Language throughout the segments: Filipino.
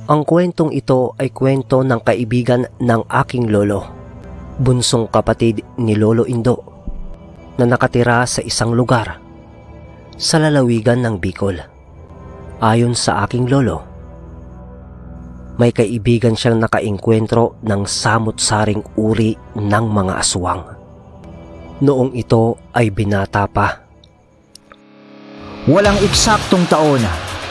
Ang kwentong ito ay kwento ng kaibigan ng aking lolo, bunsong kapatid ni Lolo Indo, na nakatira sa isang lugar sa lalawigan ng Bicol. Ayon sa aking lolo, may kaibigan siyang nakaengkwentro ng samut-saring uri ng mga aswang. Noong ito ay binata pa. Walang eksaktong taon,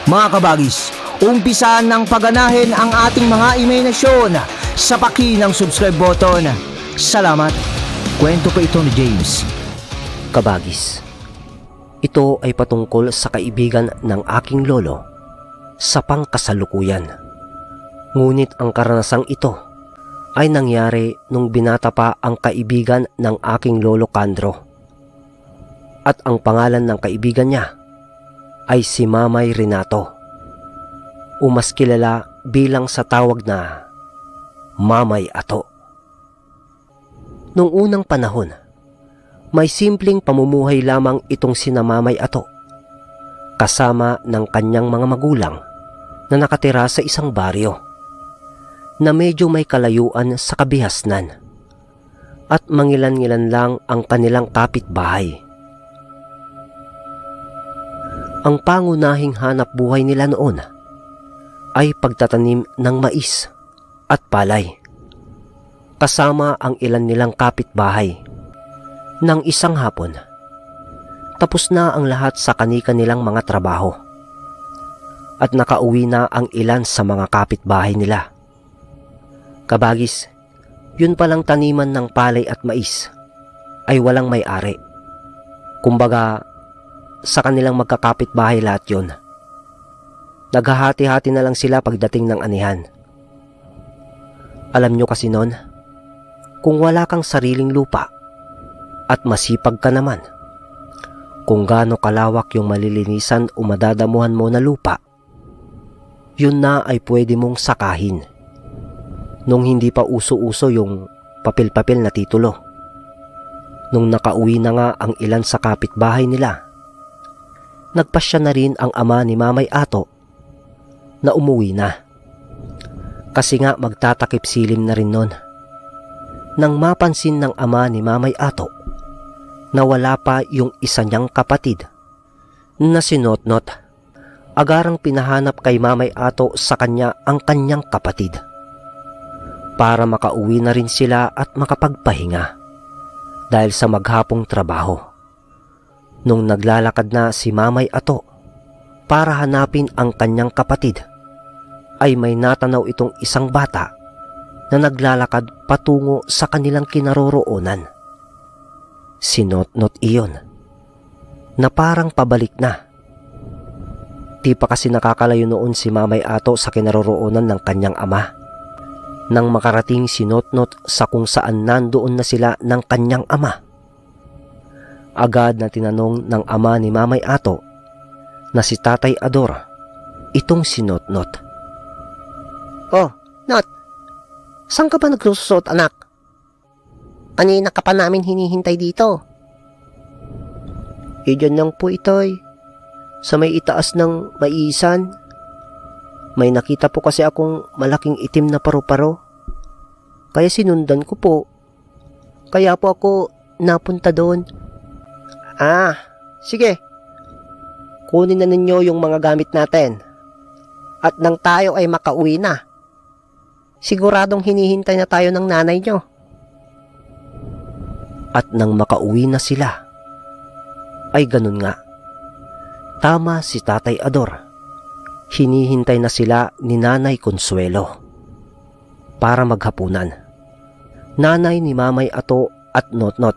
mga kabagis, umpisahan ng paganahin ang ating mga imahinasyon sa paki ng subscribe button. Salamat. Kwento pa ito ni James. Kabagis, ito ay patungkol sa kaibigan ng aking lolo sa pangkasalukuyan. Ngunit ang karanasang ito ay nangyari nung binata pa ang kaibigan ng aking lolo Candro. At ang pangalan ng kaibigan niya ay si Mamay Renato, o mas kilala bilang sa tawag na Mamay Ato. Noong unang panahon, may simpleng pamumuhay lamang itong sina Mamay Ato, kasama ng kanyang mga magulang na nakatira sa isang baryo na medyo may kalayuan sa kabihasnan, at mangilan-ngilan lang ang kanilang kapitbahay. Ang pangunahing hanap buhay nila noon ay pagtatanim ng mais at palay, kasama ang ilan nilang kapitbahay. Nang isang hapon, tapos na ang lahat sa kani-kanilang mga trabaho at nakauwi na ang ilan sa mga kapitbahay nila. Kabagis, yun palang taniman ng palay at mais ay walang may-ari. Kumbaga, sa kanilang magkakapitbahay lahat yun. Naghahati-hati na lang sila pagdating ng anihan. Alam nyo kasi nun, kung wala kang sariling lupa at masipag ka naman, kung gaano kalawak yung malilinisan o madadamuhan mo na lupa, yun na ay pwede mong sakahin. Nung hindi pa uso-uso yung papel-papel na titulo. Nung nakauwi na nga ang ilan sa kapitbahay nila, nagpasya na rin ang ama ni Mamay Ato na umuwi na. Kasi nga magtatakip silim na rin nun. Nang mapansin ng ama ni Mamay Ato na wala pa yung isa niyang kapatid na si Notnot, agarang pinahanap kay Mamay Ato sa kanya ang kanyang kapatid para makauwi na rin sila at makapagpahinga dahil sa maghapong trabaho. Nung naglalakad na si Mamay Ato para hanapin ang kanyang kapatid, ay may natanaw itong isang bata na naglalakad patungo sa kanilang kinaroroonan. Si Notnot iyon, na parang pabalik na. Di pa kasi nakakalayo noon si Mamay Ato sa kinaroroonan ng kanyang ama. Nang makarating si Notnot sa kung saan nandoon na sila ng kanyang ama, agad na tinanong ng ama ni Mamay Ato na si Tatay Ador itong si Notnot. "Oh, Not, saan ka ba nagsusot, anak? Kanina ka pa namin hinihintay dito." Diyan lang po, itoy, sa may itaas ng maisan. May nakita po kasi akong malaking itim na paru-paro, kaya sinundan ko po. Kaya po ako napunta doon. "Ah, sige. Kunin na ninyo yung mga gamit natin. At nang tayo ay makauwi na, siguradong hinihintay na tayo ng nanay nyo." At nang makauwi na sila, ay ganun nga. Tama si Tatay Ador. Hinihintay na sila ni Nanay Consuelo para maghapunan. Nanay ni Mamay Ato at Notnot.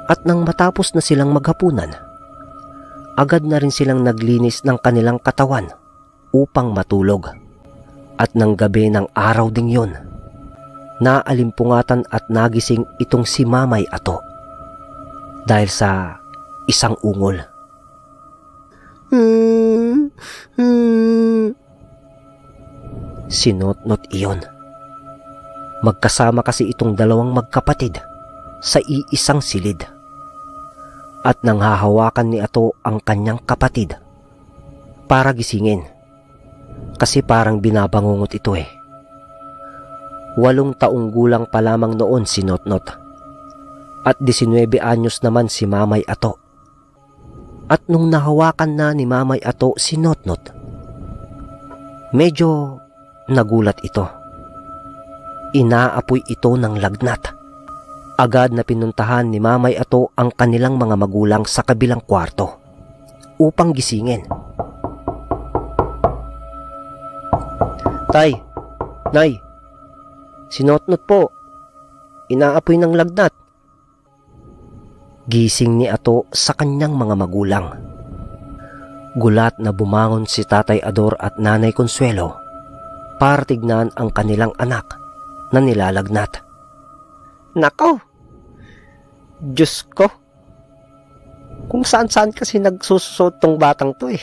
At nang matapos na silang maghapunan, agad na rin silang naglinis ng kanilang katawan upang matulog. At nang gabi ng araw ding yun, naalimpungatan at nagising itong si Mamay Ato dahil sa isang ungol. Si Notnot iyon. Magkasama kasi itong dalawang magkapatid sa iisang silid. At nang hahawakan ni Ato ang kanyang kapatid para gisingin, kasi parang binabangungot ito eh. 8 taong gulang pa lamang noon si Notnot at 19 anyos naman si Mamay Ato. At nung nahawakan na ni Mamay Ato si Notnot, medyo nagulat ito. Inaapoy ito ng lagnat. Agad na pinuntahan ni Mamay Ato ang kanilang mga magulang sa kabilang kwarto upang gisingin. Tay, Nay, si Notnot po, inaapoy ng lagnat. Gising ni Ato sa kanyang mga magulang. Gulat na bumangon si Tatay Ador at Nanay Consuelo para tignan ang kanilang anak na nilalagnat. Nako, Diyos ko, kung saan-saan kasi nagsususot tong batang to eh.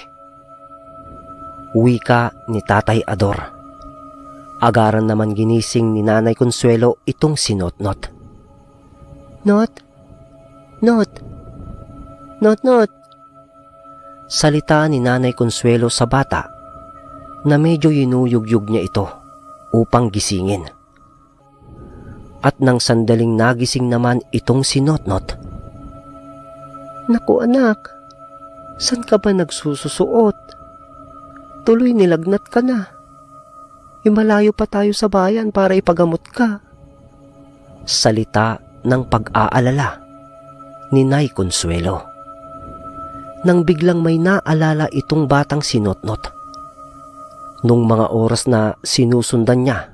Wika ni Tatay Ador. Agaran naman ginising ni Nanay Consuelo itong si Notnot. Not, salita ni Nanay Consuelo sa bata na medyo yinuyugyug niya ito upang gisingin. At nang sandaling nagising naman itong si Notnot. Naku anak, saan ka ba nagsususuot? Tuloy nilagnat ka na. Malayo pa tayo sa bayan para ipagamot ka. Salita ng pag-aalala ni Nay Consuelo. Nang biglang may naalala itong batang si Notnot. Nung mga oras na sinusundan niya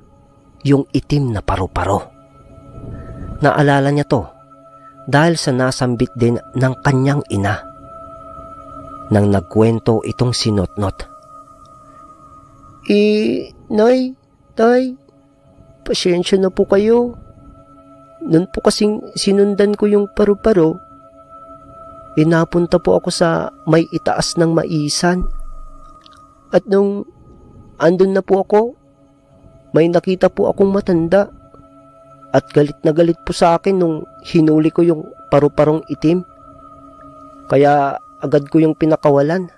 yung itim na paru-paro. Naalala niya to dahil sa nasambit din ng kanyang ina. Nang nagkwento itong si Notnot. Nay, Tay, pasensya na po kayo. Noon po kasing sinundan ko yung paru-paro, napunta po ako sa may itaas ng maisan. At nung andun na po ako, may nakita po akong matanda. At galit na galit po sa akin nung hinuli ko yung paru-parong itim. Kaya agad ko yung pinakawalan.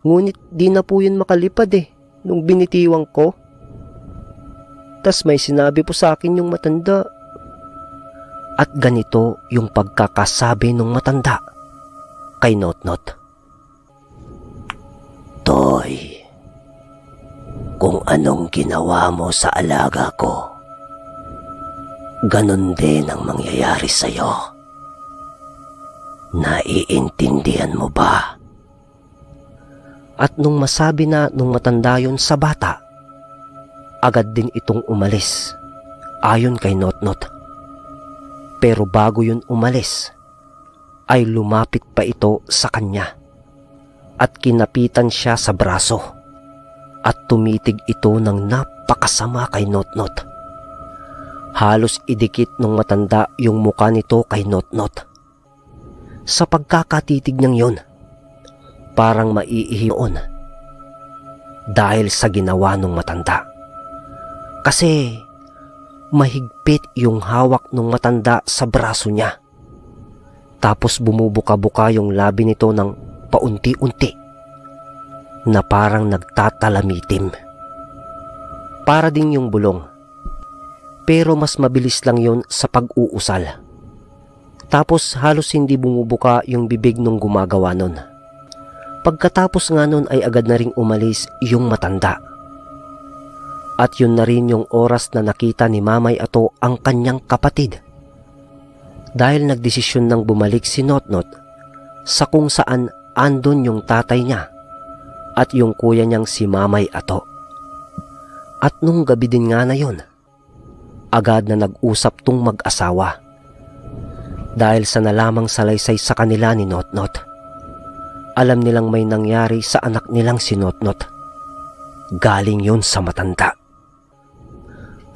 Ngunit di na po yun makalipad nung binitiwang ko. Tas may sinabi po sa akin yung matanda. At ganito yung pagkakasabi ng matanda kay Notnot. Toy, kung anong ginawa mo sa alaga ko, ganon din ang mangyayari sa'yo. Naiintindihan mo ba? At nung masabi na nung matanda yun sa bata, agad din itong umalis, ayon kay Notnot. Pero bago yun umalis, ay lumapit pa ito sa kanya at kinapitan siya sa braso at tumitig ito ng napakasama kay Notnot. Halos idikit ng matanda yung muka nito kay Notnot. Sa pagkakatitig niyang yun, parang maiihiyon dahil sa ginawa ng matanda. Kasi mahigpit yung hawak ng matanda sa braso niya. Tapos bumubuka-buka yung labi nito ng paunti-unti na parang nagtatalamitim. Para din yung bulong. Pero mas mabilis lang yon sa pag-uusal. Tapos halos hindi bumubuka yung bibig nung gumagawa nun. Pagkatapos nga nun ay agad na ring umalis yung matanda. At yun na rin yung oras na nakita ni Mamay Ato ang kanyang kapatid. Dahil nagdesisyon nang bumalik si Notnot sa kung saan andon yung tatay niya at yung kuya niyang si Mamay Ato. At nung gabi din nga na yun, agad na nag-usap tong mag-asawa. Dahil sa nalamang salaysay sa kanila ni Notnot, alam nilang may nangyari sa anak nilang si Notnot. Galing yun sa matanda.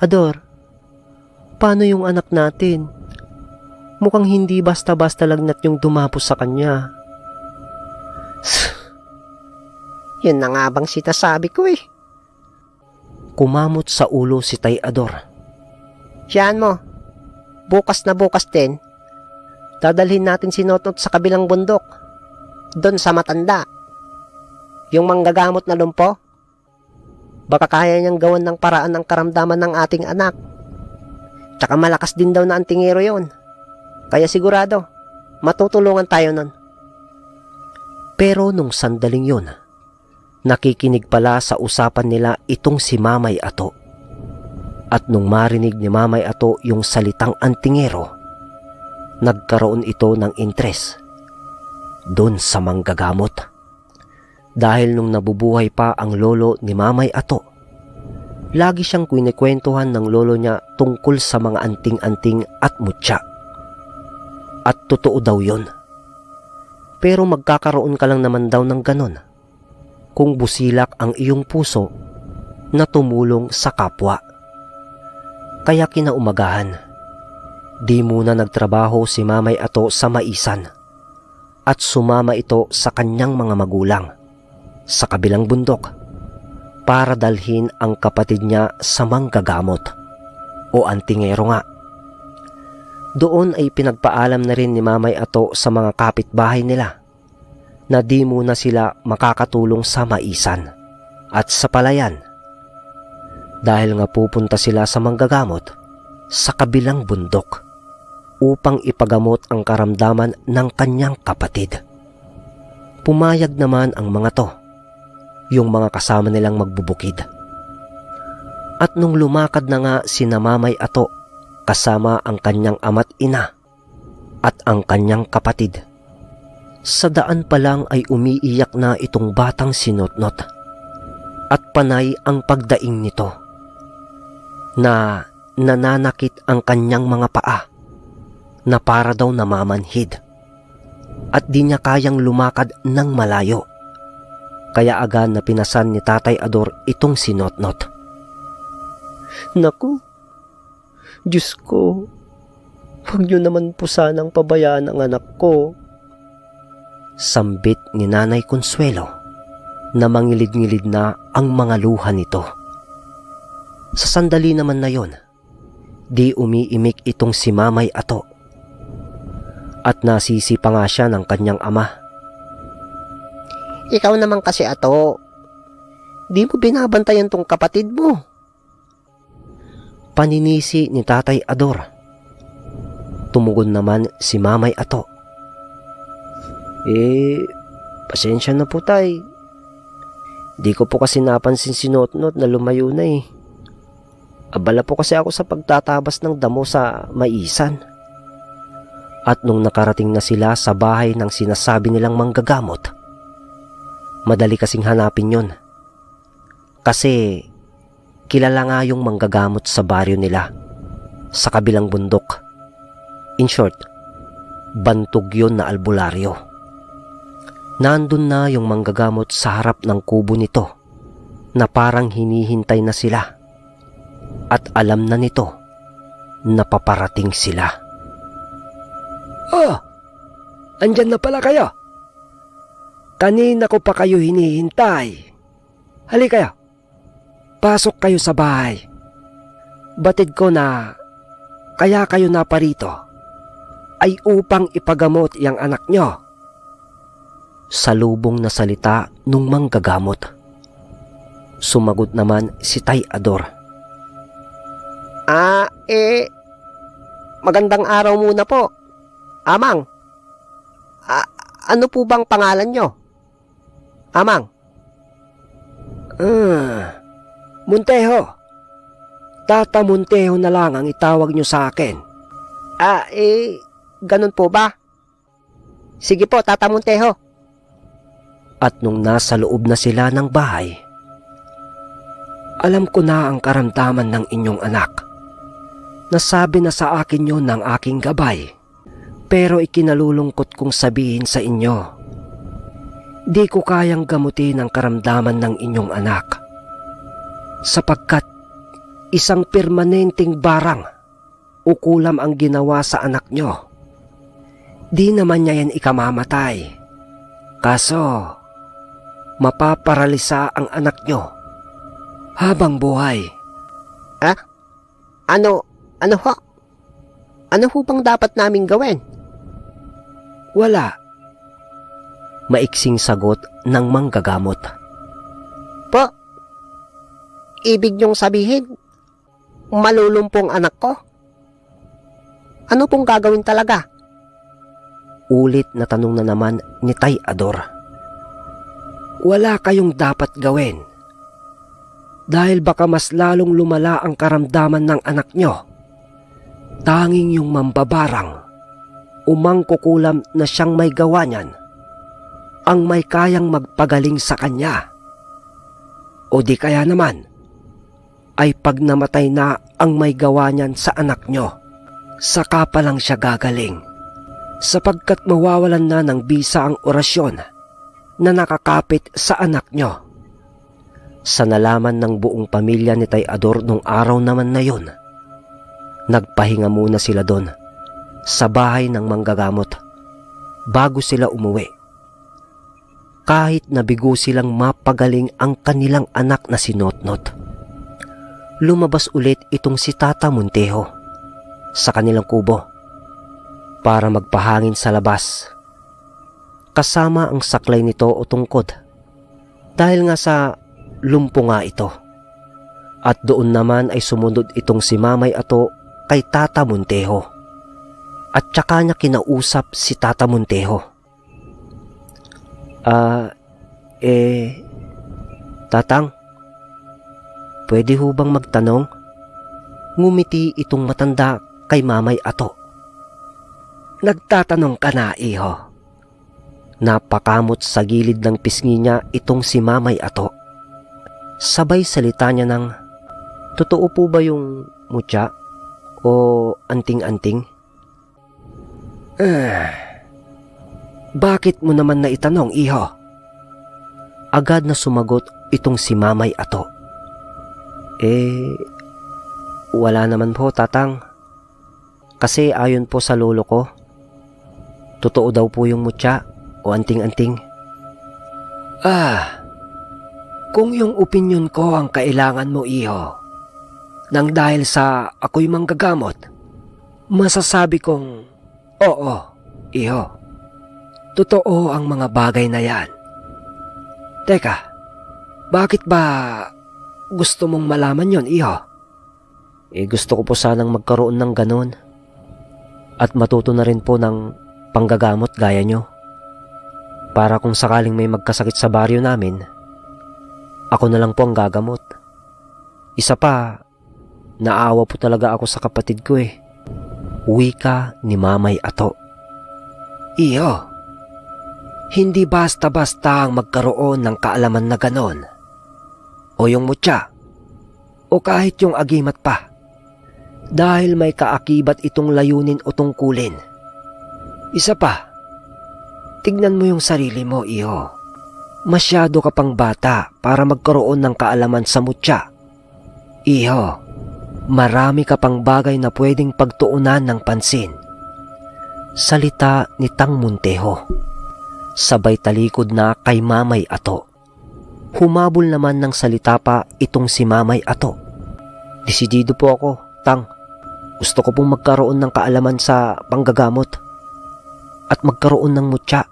Ador, paano yung anak natin? Mukhang hindi basta-basta lagnat yung dumapos sa kanya. Yun na nga bang sinasabi ko Kumamot sa ulo si Tay Ador. Siyan mo, bukas na bukas din, dadalhin natin si Notnot sa kabilang bundok, doon sa matanda. Yung manggagamot na lumpo, Baka kaya niyang gawan ng paraan ng karamdaman ng ating anak. Tsaka malakas din daw na antingero yon. Kaya sigurado, matutulungan tayo nun. Pero nung sandaling yun, nakikinig pala sa usapan nila itong si Mamay Ato. At nung marinig ni Mamay Ato yung salitang antingero, nagkaroon ito ng interes doon sa manggagamot. Dahil nung nabubuhay pa ang lolo ni Mamay Ato, lagi siyang kinikwentuhan ng lolo niya tungkol sa mga anting-anting at mutya. At totoo daw yun. Pero magkakaroon ka lang naman daw ng ganon kung busilak ang iyong puso na tumulong sa kapwa. Kaya kinaumagahan, di muna nagtrabaho si Mamay Ato sa Maisan at sumama ito sa kanyang mga magulang sa kabilang bundok para dalhin ang kapatid niya sa manggagamot o antingero nga. Doon ay pinagpaalam na rin ni Mamay Ato sa mga kapitbahay nila na di muna sila makakatulong sa Maisan at sa Palayan dahil nga pupunta sila sa manggagamot sa kabilang bundok upang ipagamot ang karamdaman ng kanyang kapatid. Pumayag naman ang mga to, yung mga kasama nilang magbubukid. At nung lumakad na nga sina Mamay Ato kasama ang kanyang ama't ina at ang kanyang kapatid, sa daan pa lang ay umiiyak na itong batang sinotnot at panay ang pagdaing nito na nananakit ang kanyang mga paa na para daw namamanhid at di niya kayang lumakad ng malayo. Kaya agad na pinasan ni Tatay Ador itong sinotnot. Naku, Diyos ko, huwag niyo naman po sanang pabayaan ang anak ko. Sambit ni Nanay Consuelo na mangilid-ngilid na ang mga luha nito. Sa sandali naman na yon, di umiimik itong si Mamay Ato at nasisi pa nga siya ng kanyang ama. Ikaw naman kasi, Ato, di mo binabantayan tong kapatid mo. Paninisi ni Tatay Ador. Tumugon naman si Mamay Ato. Pasensya na po, Tay. Di ko po kasi napansin si Notnot na lumayo na eh. Abala po kasi ako sa pagtatabas ng damo sa Maisan. At nung nakarating na sila sa bahay ng sinasabi nilang manggagamot, madali kasing hanapin yon. Kasi kilala nga yung manggagamot sa baryo nila sa kabilang bundok. In short, bantog yon na albularyo. Nandun na yung manggagamot sa harap ng kubo nito na parang hinihintay na sila at alam na nito na paparating sila. Oh, andyan na pala kayo. Kanina ko pa kayo hinihintay. Halika kayo. Pasok kayo sa bahay. Batid ko na kaya kayo naparito ay upang ipagamot yung anak nyo. Salubong na salita nung manggagamot. Sumagot naman si Tay Ador. Magandang araw muna po. Amang, ano po bang pangalan nyo? Amang? Montejo. Tata Montejo na lang ang itawag nyo sa akin. Ganun po ba? Sige po, Tata Montejo. At nung nasa loob na sila ng bahay, alam ko na ang karamdaman ng inyong anak. Nasabi na sa akin yun ng aking gabay. Pero ikinalulungkot kong sabihin sa inyo, di ko kayang gamutin ang karamdaman ng inyong anak. Sapagkat isang permanenteng barang o kulam ang ginawa sa anak nyo. Di naman niya yan ikamamatay. Kaso, mapaparalisa ang anak nyo habang buhay. Ano ho? Ano ho bang dapat naming gawin? Wala. Maiksing sagot ng manggagamot. ibig niyong sabihin, malulumpong anak ko? Ano pong gagawin talaga? Ulit na tanong na naman ni Tay Ador. Wala kayong dapat gawin. Dahil baka mas lalong lumala ang karamdaman ng anak nyo. Tanging yung mambabarang, umangkukulam na siyang may gawa niyan, ang may kayang magpagaling sa kanya. O di kaya naman, ay pag namatay na ang may gawa niyan sa anak nyo, saka pa lang siya gagaling, sapagkat mawawalan na ng bisa ang orasyon na nakakapit sa anak nyo. Sa nalaman ng buong pamilya ni Tay Ador nung araw naman na yun, nagpahinga muna sila doon sa bahay ng manggagamot bago sila umuwi. Kahit nabigo silang mapagaling ang kanilang anak na si Notnot, lumabas ulit itong si Tata Montejo sa kanilang kubo para magpahangin sa labas. Kasama ang saklay nito o tungkod dahil nga sa lumpo nga ito. At doon naman ay sumunod itong si Mamay Ato kay Tata Montejo at tsaka niya kinausap si Tata Montejo. Tatang, pwede ho bang magtanong? Ngumiti itong matanda kay Mamay Ato. Nagtatanong ka na, iho. Napakamot sa gilid ng pisngi niya itong si Mamay Ato. Sabay salita niya ng, totoo po ba yung mutya o anting-anting? Bakit mo naman naitanong, iho? Agad na sumagot itong si Mamay Ato. Wala naman po, tatang. Kasi ayon po sa lolo ko, totoo daw po yung mutya o anting-anting. Kung yung opinyon ko ang kailangan mo, iho, nang dahil sa ako'y manggagamot, masasabi kong, oo, iho, totoo ang mga bagay na yan. Teka, bakit ba gusto mong malaman yon, iho? Gusto ko po sanang magkaroon ng ganon at matuto na rin po ng panggagamot gaya nyo. Para kung sakaling may magkasakit sa baryo namin, ako na lang po ang gagamot. Isa pa, naawa po talaga ako sa kapatid ko Wika ni Mamay Ato. Iyo, hindi basta-basta ang magkaroon ng kaalaman na ganon. O yung mutya, o kahit yung agimat pa. Dahil may kaakibat itong layunin o tungkulin. Isa pa, tignan mo yung sarili mo, iho. Masyado ka pang bata para magkaroon ng kaalaman sa mutya. Iho, marami ka pang bagay na pwedeng pagtuunan ng pansin. Salita ni Tang Montejo. Sabay talikod na kay Mamay Ato. Humabol naman ng salita pa itong si Mamay Ato. Desidido po ako, Tang. Gusto ko pong magkaroon ng kaalaman sa panggagamot at magkaroon ng mutya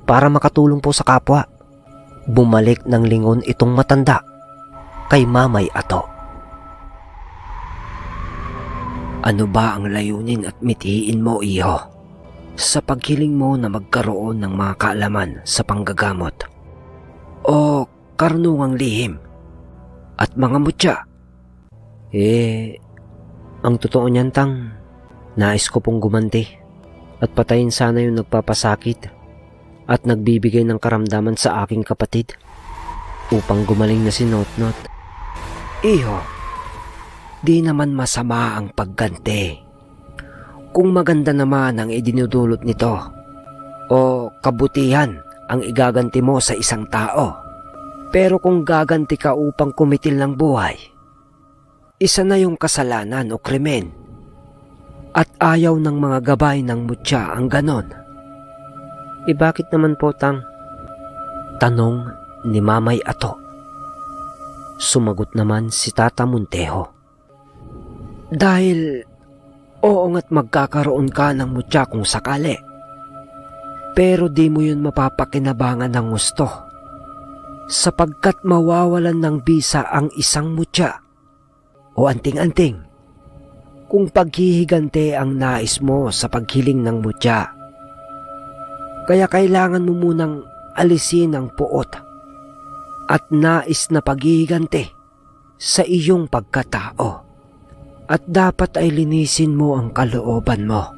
para makatulong po sa kapwa. Bumalik ng lingon itong matanda kay Mamay Ato. Ano ba ang layunin at mithiin mo, iho, sa paghiling mo na magkaroon ng mga kaalaman sa panggagamot o karunungang lihim at mga mutya? Ang totoo niyan, Tang, nais ko pong gumanti at patayin sana yung nagpapasakit at nagbibigay ng karamdaman sa aking kapatid upang gumaling na si Notnot. Iho, di naman masama ang pagganti. Kung maganda naman ang idinudulot nito o kabutihan ang igaganti mo sa isang tao. Pero kung gaganti ka upang kumitil ng buhay, isa na yung kasalanan o krimen. At ayaw ng mga gabay ng mutya ang ganon. Bakit naman po, Tang? Tanong ni Mamay Ato. Sumagot naman si Tata Montejo. Dahil oo nga't magkakaroon ka ng mutya kung sakali. Pero di mo yun mapapakinabangan ng gusto. sapagkat mawawalan ng bisa ang isang mutya o anting-anting kung paghihigante ang nais mo sa paghiling ng mutya. Kaya kailangan mo munang alisin ang puot at nais na paghihigante sa iyong pagkatao. At dapat ay linisin mo ang kalooban mo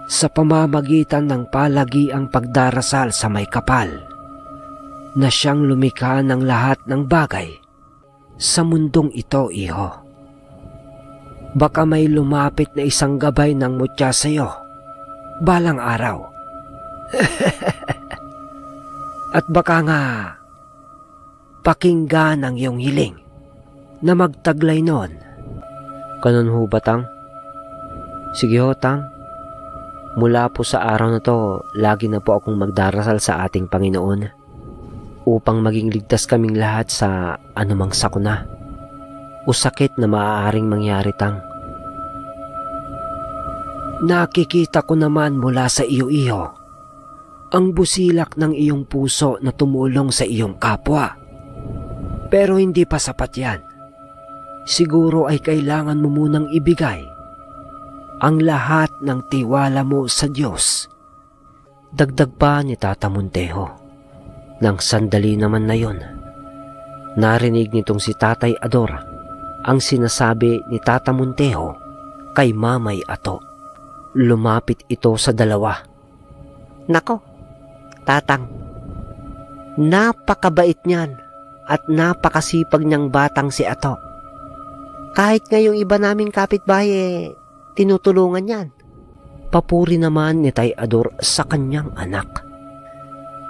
sa pamamagitan ng palagiang pagdarasal sa may kapal na siyang lumikha ng lahat ng bagay sa mundong ito, iho. Baka may lumapit na isang gabay ng mutya sa iyo balang araw. At baka nga pakinggan ang iyong hiling na magtaglay noon. Ganun ho ba, Tang? Sige ho, Tang. Mula po sa araw na to, lagi na po akong magdarasal sa ating Panginoon upang maging ligtas kaming lahat sa anumang sakuna o sakit na maaaring mangyari, Tang. Nakikita ko naman mula sa iyo, iho, ang busilak ng iyong puso na tumulong sa iyong kapwa. Pero hindi pa sapat yan. Siguro ay kailangan mo munang ibigay ang lahat ng tiwala mo sa Diyos. Dagdag pa ni Tata Montejo. Nang sandali naman na yon, narinig nitong si Tatay Ador ang sinasabi ni Tata Montejo kay Mamay Ato. Lumapit ito sa dalawa. Nako, Tatang, napakabait niyan at napakasipag niyang batang si Ato. Kahit ngayong iba naming kapitbahay, tinutulungan yan. Papuri naman ni Tay Ador sa kanyang anak.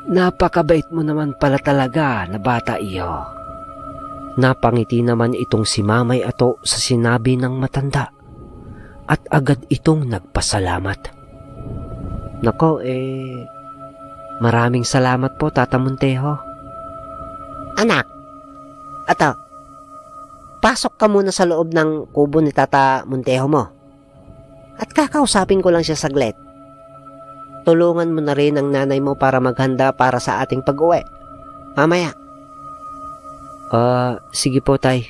Napakabait mo naman pala talaga na bata, iyo. Napangiti naman itong si Mamay Ato sa sinabi ng matanda at agad itong nagpasalamat. Nako, maraming salamat po, Tata Montejo. Anak, Ato, pasok ka muna sa loob ng kubo ni Tata Montejo mo. At kakausapin ko lang siya saglit. Tulungan mo na rin ang nanay mo para maghanda para sa ating pag-uwi. Mamaya. Sige po, Tay.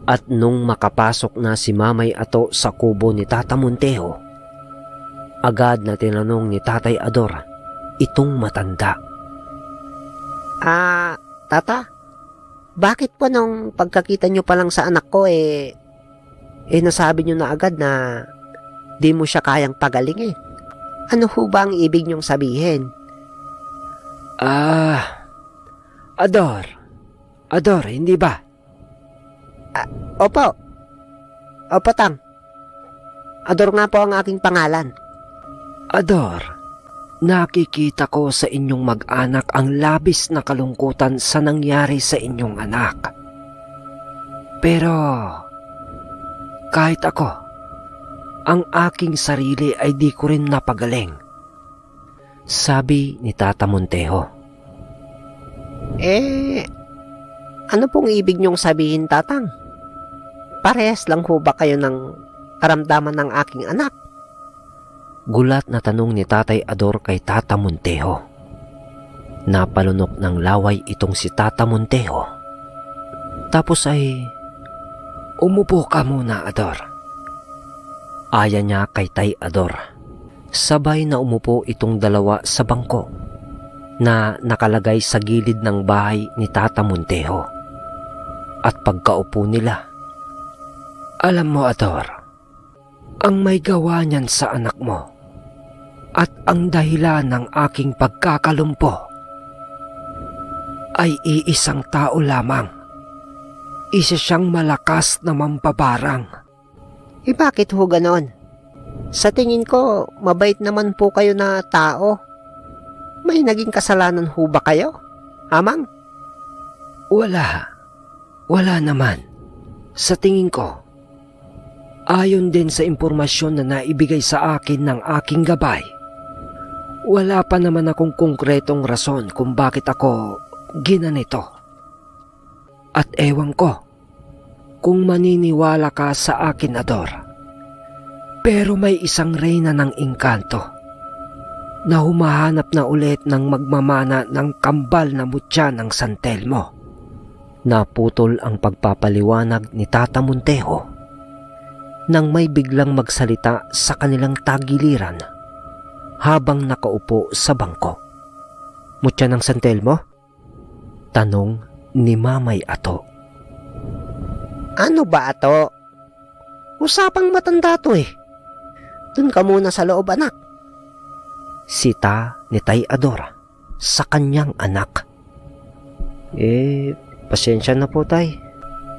At nung makapasok na si Mamay Ato sa kubo ni Tata Montejo, agad na tinanong ni Tatay Ador itong matanda. Tata? Bakit po nung pagkakita nyo pa lang sa anak ko, nasabi nyo na agad na di mo siya kayang pagalingin? Ano ho ba ang ibig nyong sabihin? Ador, hindi ba? Opo, Tang. Ador nga po ang aking pangalan. Ador, nakikita ko sa inyong mag-anak ang labis na kalungkutan sa nangyari sa inyong anak. Pero kahit ako, ang aking sarili ay di ko rin napagaling, sabi ni Tata Montejo. Ano pong ibig niyong sabihin, Tatang? Parehas lang ho ba kayo ng karamdaman ng aking anak? Gulat na tanong ni Tatay Ador kay Tata Montejo. Napalunok ng laway itong si Tata Montejo. Tapos ay, umupo ka muna, Ador. Aya niya kay Tay Ador. Sabay na umupo itong dalawa sa bangko na nakalagay sa gilid ng bahay ni Tata Montejo. At pagkaupo nila, alam mo, Ador, ang may gawa niyan sa anak mo at ang dahilan ng aking pagkakalumpo ay iisang tao lamang. Isa siyang malakas na mampabarang. Bakit ho ganon? Sa tingin ko, mabait naman po kayo na tao. May naging kasalanan ho ba kayo, Amang? Wala naman. Sa tingin ko, ayon din sa impormasyon na naibigay sa akin ng aking gabay, wala pa naman akong konkretong rason kung bakit ako ginanito. At ewan ko kung maniniwala ka sa akin, Ador. Pero may isang reyna ng engkanto na humahanap na ulit ng magmamana ng kambal na mutya ng San Telmo. Naputol ang pagpapaliwanag ni Tata Montejo nang may biglang magsalita sa kanilang tagiliran habang nakaupo sa bangko. "Mutya ng San Telmo?" tanong ni Mamay Ato. Ano ba, Ato? Usapang matanda to eh. Dun ka muna sa loob, anak. Sita ni Tay Ador sa kanyang anak. Pasensya na po, Tay.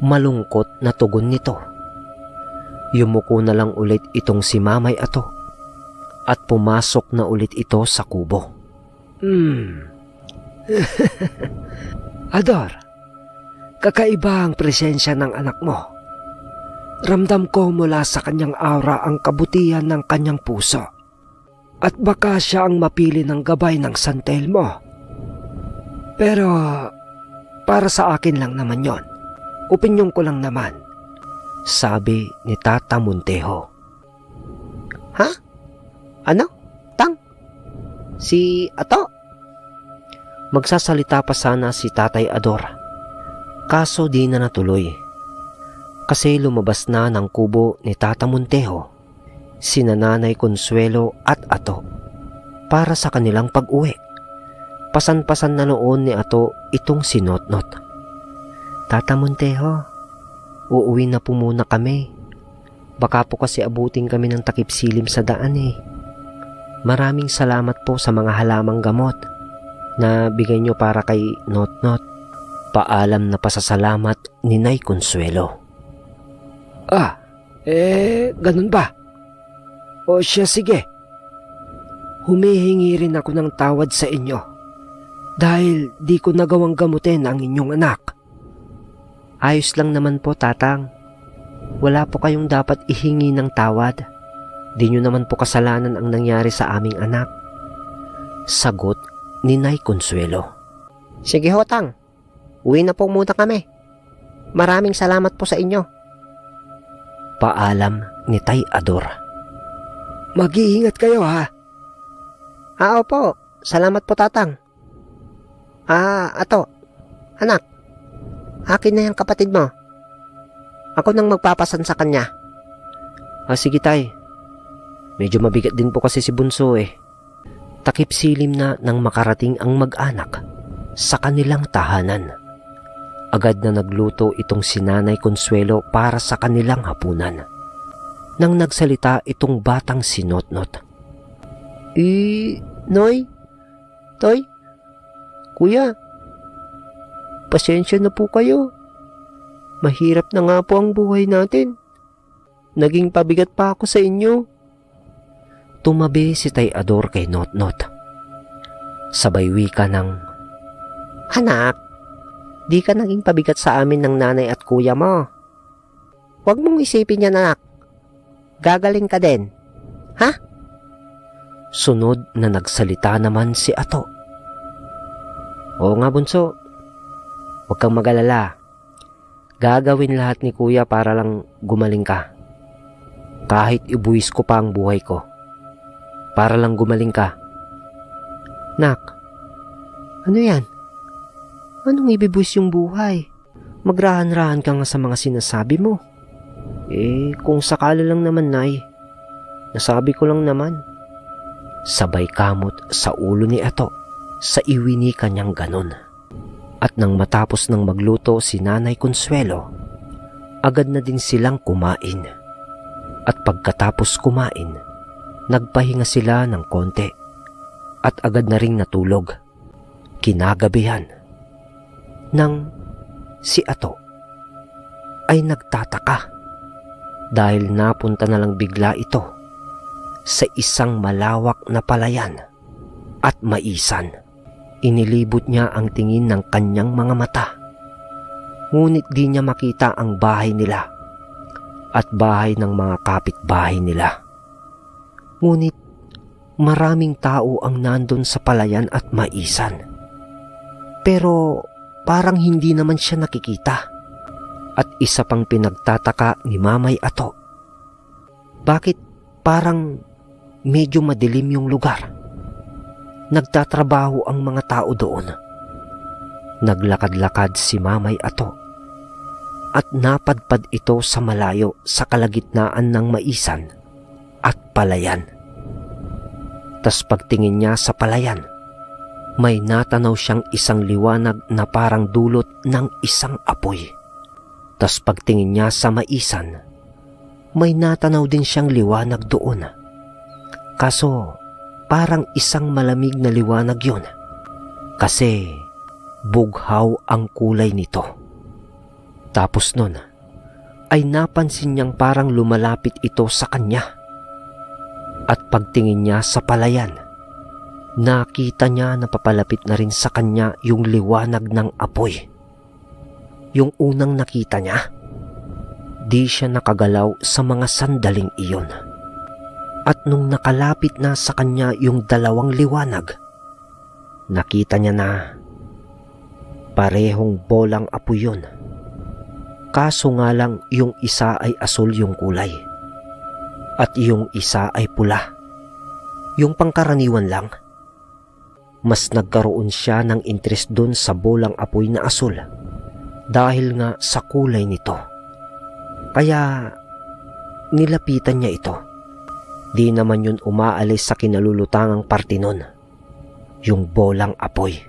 Malungkot na tugon nito. Yumuko na lang ulit itong si Mamay Ato at pumasok na ulit ito sa kubo. Ador, kakaiba ang presensya ng anak mo. Ramdam ko mula sa kanyang aura ang kabutihan ng kanyang puso. At baka siya ang mapili ng gabay ng San Telmo. Pero para sa akin lang naman yon. Opinyon ko lang naman, sabi ni Tata Montejo. Ha? Ano? Tang? Si Ato? Magsasalita pa sana si Tatay Ador. Kaso di na natuloy. Kasi lumabas na ng kubo ni Tata Montejo sina Nanay Consuelo at Ato para sa kanilang pag-uwi. Pasan-pasan na noon ni Ato itong si Notnot. "Tata Montejo, uuwi na po muna kami. Baka po kasi abutin kami ng takip silim sa daan eh. Maraming salamat po sa mga halamang gamot na bigay nyo para kay Notnot." Paalam na pasasalamat ni Nay Consuelo. Ganun ba? O siya, sige. Humihingi rin ako ng tawad sa inyo dahil di ko nagawang gamutin ang inyong anak. Ayos lang naman po, Tatang. Wala po kayong dapat ihingi ng tawad. Di nyo naman po kasalanan ang nangyari sa aming anak. Sagot ni Nay Consuelo. Sige ho, Tang. Uwi na po muna kami. Maraming salamat po sa inyo. Paalam ni Tay Ador. Mag-iingat kayo, ha? Opo. Salamat po, Tatang. Ato. Anak. Akin na yung kapatid mo. Ako nang magpapasan sa kanya. Sige, Tay. Medyo mabigat din po kasi si Bunso eh. Takip silim na nang makarating ang mag-anak sa kanilang tahanan. Agad na nagluto itong si Nanay Consuelo para sa kanilang hapunan. Nang nagsalita itong batang si Notnot. Noy? Toy? Kuya? Pasensya na po kayo. Mahirap na nga po ang buhay natin. Naging pabigat pa ako sa inyo. Tumabi si Tay Ador kay Notnot. Sabay wika ng, Anak, di ka naging pabigat sa amin ng nanay at kuya mo. Huwag mong isipin yan, anak. Gagaling ka din. Ha? Sunod na nagsalita naman si Ato. Oo nga, Bunso. Huwag kang mag-alala. Gagawin lahat ni kuya para lang gumaling ka. Kahit ibuwis ko pa ang buhay ko. Para lang gumaling ka. Nak, ano yan? Anong ibibuwis yung buhay? Magrahan-rahan ka nga sa mga sinasabi mo. Kung sakali lang naman, Nay. Nasabi ko lang naman. Sabay kamot sa ulo ni Ato sa iwinika niyang ganon. At nang matapos ng magluto si Nanay Consuelo, agad na din silang kumain. At pagkatapos kumain, nagpahinga sila ng konti at agad na ring natulog. Kinagabihan nang si Ato ay nagtataka dahil napunta na lang bigla ito sa isang malawak na palayan at maisan. Inilibot niya ang tingin ng kanyang mga mata. Ngunit di niya makita ang bahay nila at bahay ng mga kapitbahay nila. Ngunit maraming tao ang nandun sa palayan at maisan. Pero parang hindi naman siya nakikita. At isa pang pinagtataka ni Mamay Ato. Bakit parang medyo madilim yung lugar? nagtatrabaho ang mga tao doon. Naglakad-lakad si Mamay Ato at napadpad ito sa malayo sa kalagitnaan ng maisan at palayan. Tas pagtingin niya sa palayan, may natanaw siyang isang liwanag na parang dulot ng isang apoy. Tas pagtingin niya sa maisan, may natanaw din siyang liwanag doon. Kaso parang isang malamig na liwanag yun, kasi bughaw ang kulay nito. Tapos nun ay napansin niyang parang lumalapit ito sa kanya. At pagtingin niya sa palayan, nakita niya na papalapit na rin sa kanya yung liwanag ng apoy. Yung unang nakita niya, di siya nakagalaw sa mga sandaling iyon. At nung nakalapit na sa kanya yung dalawang liwanag, nakita niya na parehong bolang apoy yun. Kaso nga lang yung isa ay asul yung kulay at yung isa ay pula. Yung pangkaraniwan lang. Mas nagkaroon siya ng interest dun sa bolang apoy na asul dahil nga sa kulay nito. Kaya nilapitan niya ito. Di naman yun umaalis sa kinalulutangang parte nun, yung bolang apoy.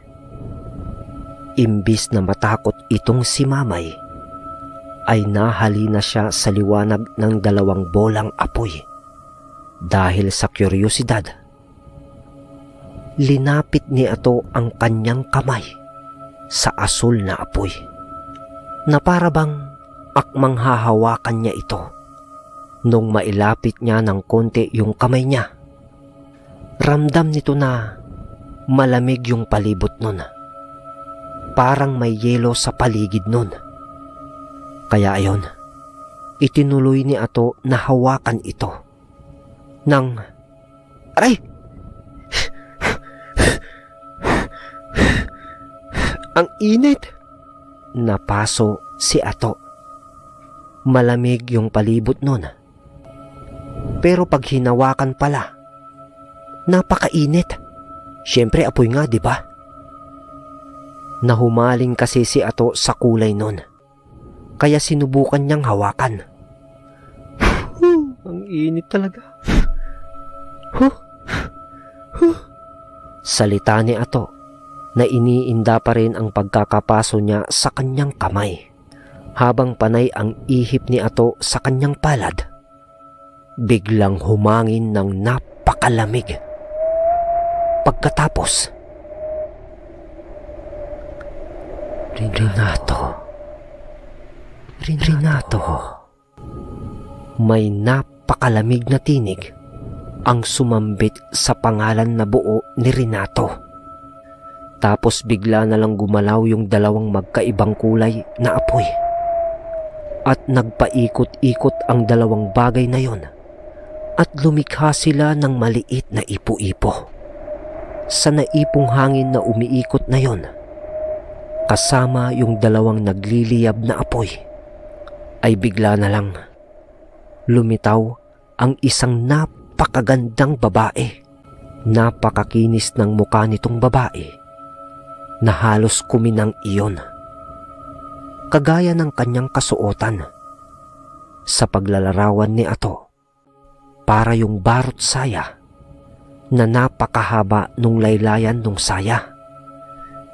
Imbis na matakot itong si Mamay, ay nahalina siya sa liwanag ng dalawang bolang apoy. Dahil sa kuryosidad, linapit ni Ato ang kanyang kamay sa asul na apoy, na para bang akmang hahawakan niya ito. Nung mailapit niya ng konti yung kamay niya, ramdam nito na malamig yung palibot nun. Parang may yelo sa paligid nun. Kaya ayon, itinuloy ni Ato na hawakan ito. Aray! Ang init! Napaso si Ato. Malamig yung palibot nun. Pero pag hinawakan pala, napakainit. Siyempre apoy nga, di ba? Nahumaling kasi si Ato sa kulay nun, kaya sinubukan niyang hawakan. Ang init talaga. Salita ni Ato na iniinda pa rin ang pagkakapaso niya sa kanyang kamay, habang panay ang ihip ni Ato sa kanyang palad. Biglang humangin ng napakalamig. Pagkatapos, Renato. May napakalamig na tinig ang sumambit sa pangalan na buo ni Renato. Tapos bigla na lang gumalaw yung dalawang magkaibang kulay na apoy. At nagpaikot-ikot ang dalawang bagay na yon, at lumikha sila ng maliit na ipo-ipo. Sa naipong hangin na umiikot na yon, kasama yung dalawang nagliliyab na apoy, ay bigla na lang lumitaw ang isang napakagandang babae. Napakakinis ng mukha nitong babae na halos kuminang iyon, kagaya ng kanyang kasuotan. Sa paglalarawan ni Ato, para yung barot saya na napakahaba nung laylayan nung saya,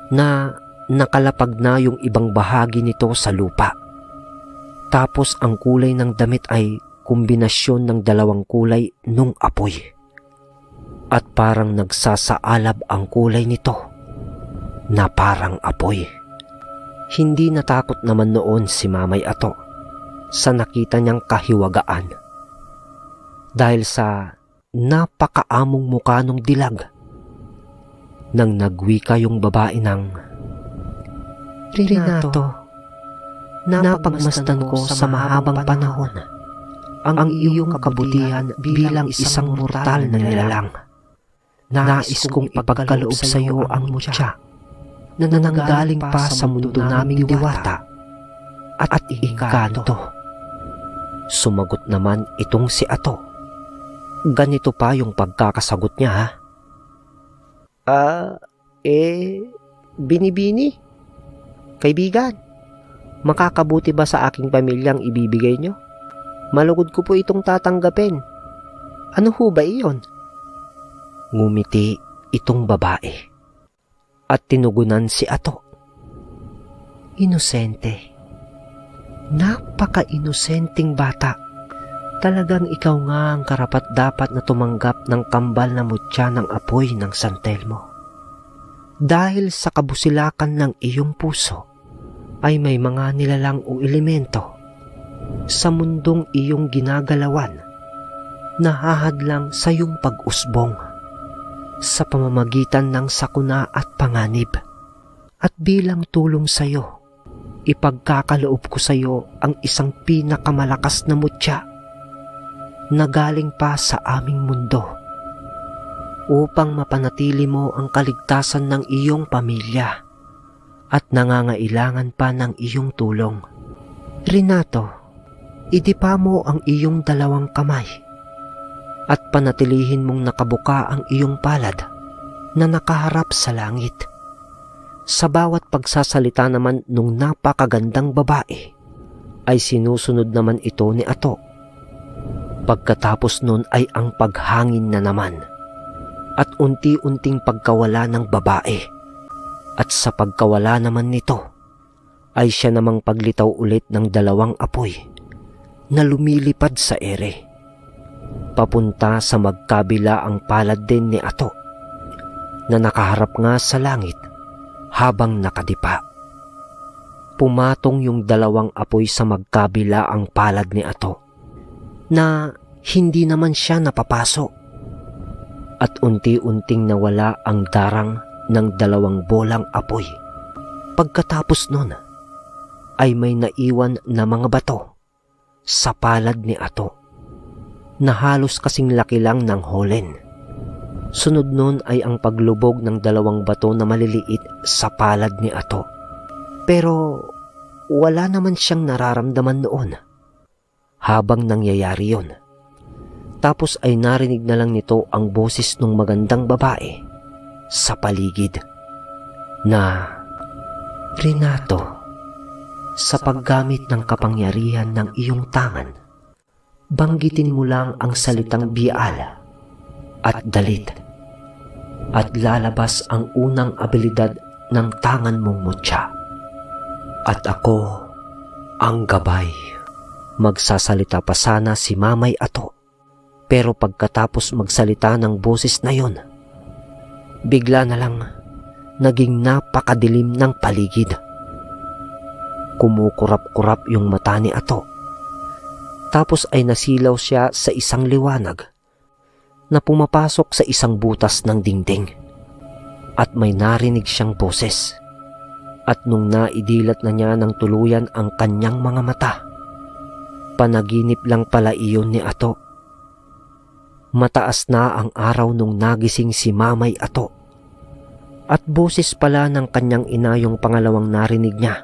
na nakalapag na yung ibang bahagi nito sa lupa. Tapos ang kulay ng damit ay kombinasyon ng dalawang kulay nung apoy. At parang nagsasaalab ang kulay nito na parang apoy. Hindi natakot naman noon si Mamay Ato sa nakita niyang kahiwagaan, dahil sa napakaamong mukha nung dilag. Nang nagwika yung babae ng, Renato, napagmasdan ko sa mahabang panahon ang iyong kabutihan bilang isang mortal na nilalang. Nais kong ipagkaloob sa iyo ang mutya na nananggaling pa sa mundo naming diwata at ikanto. Sumagot naman itong si Ato. Ganito pa yung pagkakasagot niya, ha? Binibini? Kaibigan, makakabuti ba sa aking pamilyang ibibigay nyo? Malugod ko po itong tatanggapin. Ano ho ba iyon? Ngumiti itong babae at tinugunan si Ato. Inosente. Napaka-inosenteng bata. Talagang ikaw nga ang karapat-dapat na tumanggap ng kambal na mutya ng apoy ng San Telmo. Dahil sa kabusilakan ng iyong puso, ay may mga nilalang o elemento sa mundong iyong ginagalawan na hahadlang sa iyong pag-usbong sa pamamagitan ng sakuna at panganib. At bilang tulong sa iyo, ipagkakaloob ko sa iyo ang isang pinakamalakas na mutya na galing pa sa aming mundo upang mapanatili mo ang kaligtasan ng iyong pamilya at nangangailangan pa ng iyong tulong. Renato, idipa mo ang iyong dalawang kamay at panatilihin mong nakabuka ang iyong palad na nakaharap sa langit. Sa bawat pagsasalita naman nung napakagandang babae ay sinusunod naman ito ni Ato. Pagkatapos nun ay ang paghangin na naman at unti-unting pagkawala ng babae. At sa pagkawala naman nito ay siya namang paglitaw ulit ng dalawang apoy na lumilipad sa ere. Papunta sa magkabila ang palad din ni Ato na nakaharap nga sa langit habang nakadipa. Pumatong yung dalawang apoy sa magkabila ang palad ni Ato na hindi naman siya napapasok at unti-unting nawala ang darang ng dalawang bolang apoy. Pagkatapos nun ay may naiwan na mga bato sa palad ni Ato na halos kasing laki lang ng holen. Sunod nun ay ang paglubog ng dalawang bato na maliliit sa palad ni Ato. Pero wala naman siyang nararamdaman noon habang nangyayari yon. Tapos ay narinig na lang nito ang boses ng magandang babae sa paligid na, Renato, sa paggamit ng kapangyarihan ng iyong tangan, banggitin mo lang ang salitang bial at dalit at lalabas ang unang abilidad ng tangan mong mutya. At ako ang gabay. Magsasalita pa sana si Mamay Ato, pero pagkatapos magsalita ng boses na yon, bigla na lang naging napakadilim ng paligid. Kumukurap-kurap yung mata ni Ato. Tapos ay nasilaw siya sa isang liwanag na pumapasok sa isang butas ng dingding. At may narinig siyang boses. At nung naidilat na niya ng tuluyan ang kanyang mga mata, panaginip lang pala iyon ni Ato. Mataas na ang araw nung nagising si Mamay Ato. At boses pala ng kanyang ina yung pangalawang narinig niya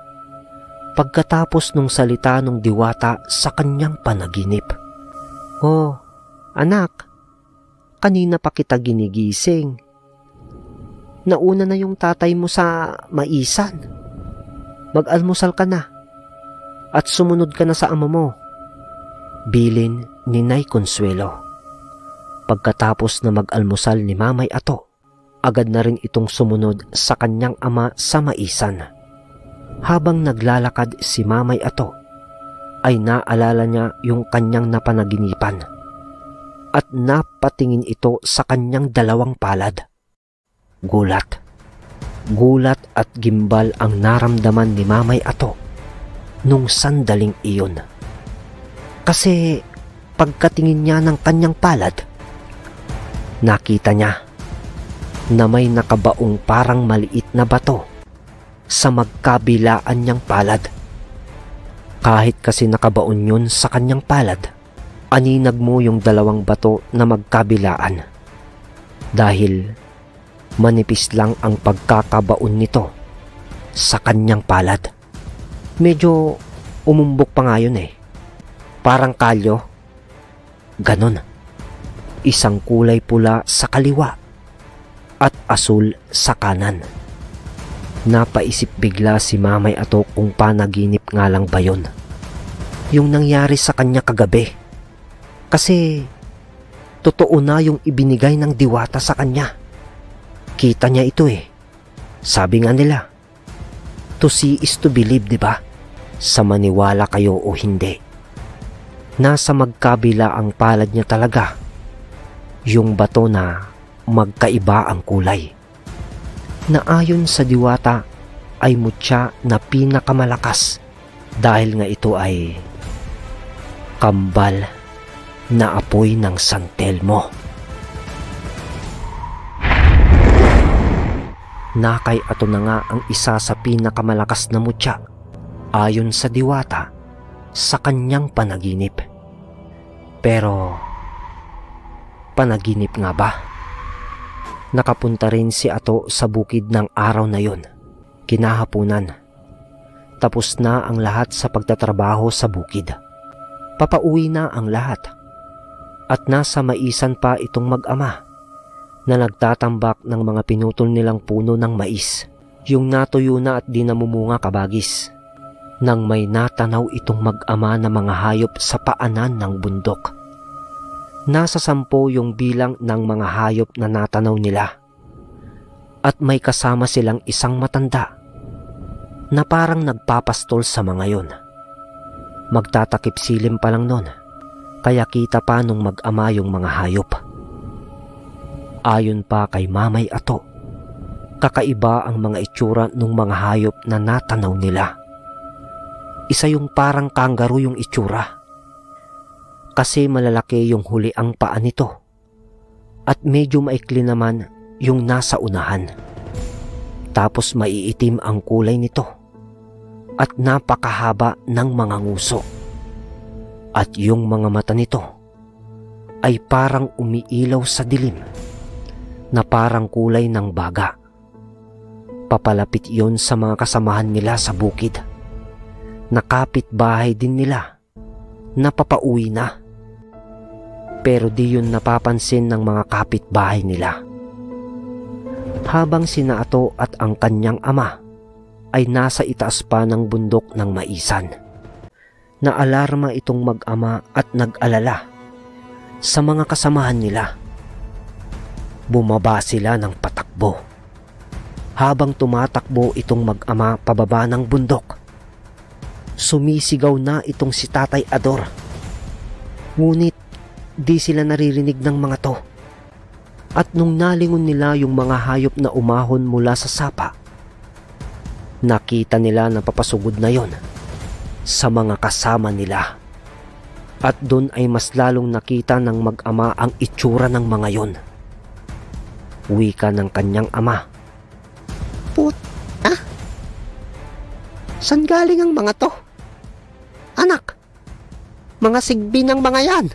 pagkatapos nung salita nung diwata sa kanyang panaginip. Oh, anak, kanina pa kita ginigising. Nauna na yung tatay mo sa maisan. Mag-almusal ka na at sumunod ka na sa ama mo, bilin ni Nay Consuelo. Pagkatapos na mag-almusal ni Mamay Ato, agad na rin itong sumunod sa kanyang ama sa maisan. Habang naglalakad si Mamay Ato, ay naalala niya yung kanyang napanaginipan at napatingin ito sa kanyang dalawang palad. Gulat at gimbal ang naramdaman ni Mamay Ato nung sandaling iyon. Kasi pagkatingin niya ng kanyang palad, nakita niya na may nakabaong parang maliit na bato sa magkabilaan niyang palad. Kahit kasi nakabaon yun sa kanyang palad, aninag mo yung dalawang bato na magkabilaan dahil manipis lang ang pagkakabaon nito sa kanyang palad. Medyo umumbok pa nga yun eh. Parang kalyo. Ganon. Isang kulay pula sa kaliwa at asul sa kanan. Napaisip bigla si Mamay Ato kung panaginip nga lang ba yun, yung nangyari sa kanya kagabi. Kasi totoo na yung ibinigay ng diwata sa kanya. Kita niya ito eh. Sabi nga nila, to see is to believe, di ba? Sa maniwala kayo o hindi. Nasa magkabila ang palad niya talaga. Yung bato na magkaiba ang kulay, na ayon sa diwata ay mutya na pinakamalakas dahil nga ito ay kambal na apoy ng San Telmo. Nakay Ato na nga ang isa sa pinakamalakas na mutya ayon sa diwata sa kanyang panaginip. Pero panaginip nga ba? Nakapunta rin si Ato sa bukid ng araw na yon, kinahapunan. Tapos na ang lahat sa pagtatrabaho sa bukid. Papauwi na ang lahat. At nasa maisan pa itong mag-ama na nagtatambak ng mga pinutol nilang puno ng mais, yung natuyo na at di namumunga kabagis, nang may natanaw itong mag-ama na mga hayop sa paanan ng bundok. Nasa 10 yung bilang ng mga hayop na natanaw nila. At may kasama silang isang matanda na parang nagpapastol sa mga yon. Magtatakip silim pa lang nun, kaya kita pa nung mag-ama yung mga hayop. Ayon pa kay Mamay Ato, kakaiba ang mga itsura ng mga hayop na natanaw nila. Isa yung parang kangaroo yung itsura, kasi malalaki yung huli ang paa nito at medyo maikli naman yung nasa unahan. Tapos maiitim ang kulay nito at napakahaba ng mga nguso. At yung mga mata nito ay parang umiilaw sa dilim na parang kulay ng baga. Papalapit yon sa mga kasamahan nila sa bukid. Nakapit bahay din nila na papauwi na. Pero di yun napapansin ng mga kapitbahay nila. Habang sina Ato at ang kanyang ama ay nasa itaas pa ng bundok ng maisan, naalarma itong mag-ama at nag-alala sa mga kasamahan nila. Bumaba sila ng patakbo. Habang tumatakbo itong mag-ama pababa ng bundok, sumisigaw na itong si Tatay Ador. Ngunit di sila naririnig ng mga to. At nung nalingon nila yung mga hayop na umahon mula sa sapa, nakita nila na papasugod na yon sa mga kasama nila. At doon ay mas lalong nakita ng mag-ama ang itsura ng mga yon. Wika ng kanyang ama, Puta! San galing ang mga to? Anak! Mga sigbi ng mga yan!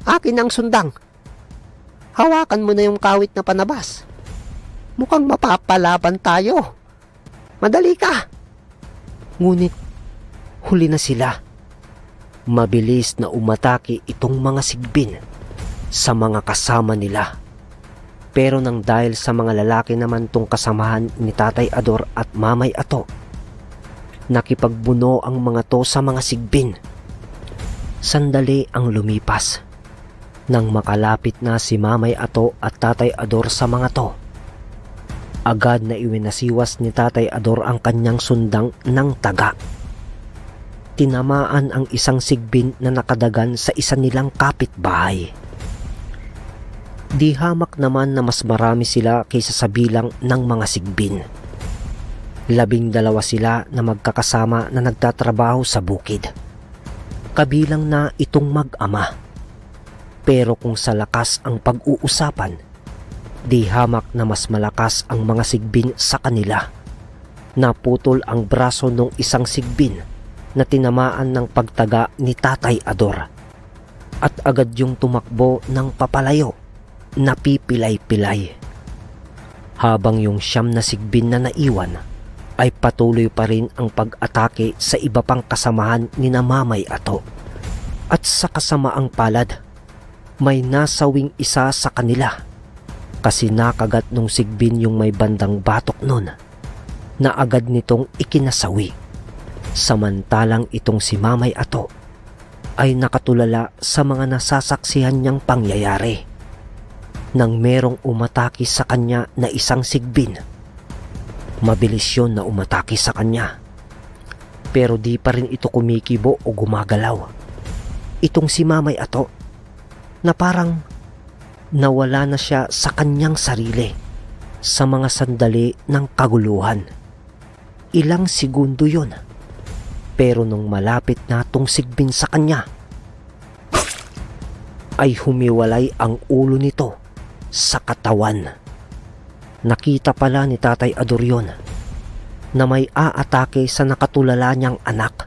Akin ang sundang. Hawakan mo na yung kawit na panabas. Mukhang mapapalaban tayo. Madali ka! ngunit huli na sila. Mabilis na umatake itong mga sigbin sa mga kasama nila. Pero nang dahil sa mga lalaki naman tong kasamahan ni Tatay Ador at Mamay Ato, nakipagbuno ang mga to sa mga sigbin. Sandali ang lumipas. Nang makalapit na si Mamay Ato at Tatay Ador sa mga to, agad na iwinasiwas ni Tatay Ador ang kanyang sundang ng taga. Tinamaan ang isang sigbin na nakadagan sa isa nilang kapitbahay. Di hamak naman na mas marami sila kaysa sa bilang ng mga sigbin. 12 sila na magkakasama na nagtatrabaho sa bukid. Kabilang na itong mag-ama. Pero kung sa lakas ang pag-uusapan, di hamak na mas malakas ang mga sigbin sa kanila. Naputol ang braso ng isang sigbin na tinamaan ng pagtaga ni Tatay Ador. At agad yung tumakbo ng papalayo, napipilay-pilay. Habang yung 9 na sigbin na naiwan ay patuloy pa rin ang pag-atake sa iba pang kasamahan ni na Mamay Ato. At sa kasamaang palad, may nasawing isa sa kanila kasi nakagat nung sigbin yung may bandang batok nun na agad nitong ikinasawi. Samantalang itong si Mamay Ato ay nakatulala sa mga nasasaksihan niyang pangyayari. Nang merong umatake sa kanya na isang sigbin, mabilis yun na umatake sa kanya. Pero di pa rin ito kumikibo o gumagalaw. Itong si Mamay Ato na parang nawala na siya sa kanyang sarili sa mga sandali ng kaguluhan. Ilang segundo yun. Pero nung malapit na tong sigbin sa kanya, ay humiwalay ang ulo nito sa katawan. Nakita pala ni Tatay Ador yun na may aatake sa nakatulala niyang anak.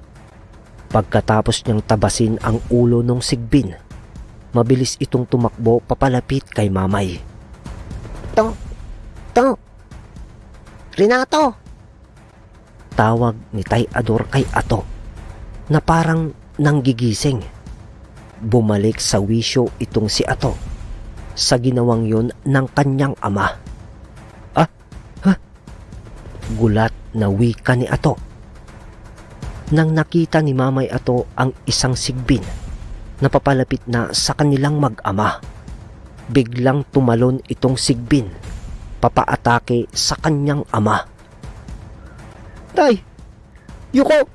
Pagkatapos niyang tabasin ang ulo ng sigbin, mabilis itong tumakbo papalapit kay Mamay. To! Renato! Tawag ni Tay Ador kay Ato na parang nanggigising. Bumalik sa wisyo itong si Ato sa ginawang yun ng kanyang ama. Gulat na wika ni Ato nang nakita ni Mamay Ato ang isang sigbin na papalapit na sa kanilang mag-ama. Biglang tumalon itong sigbin papaatake sa kanyang ama. Tay! Yuko!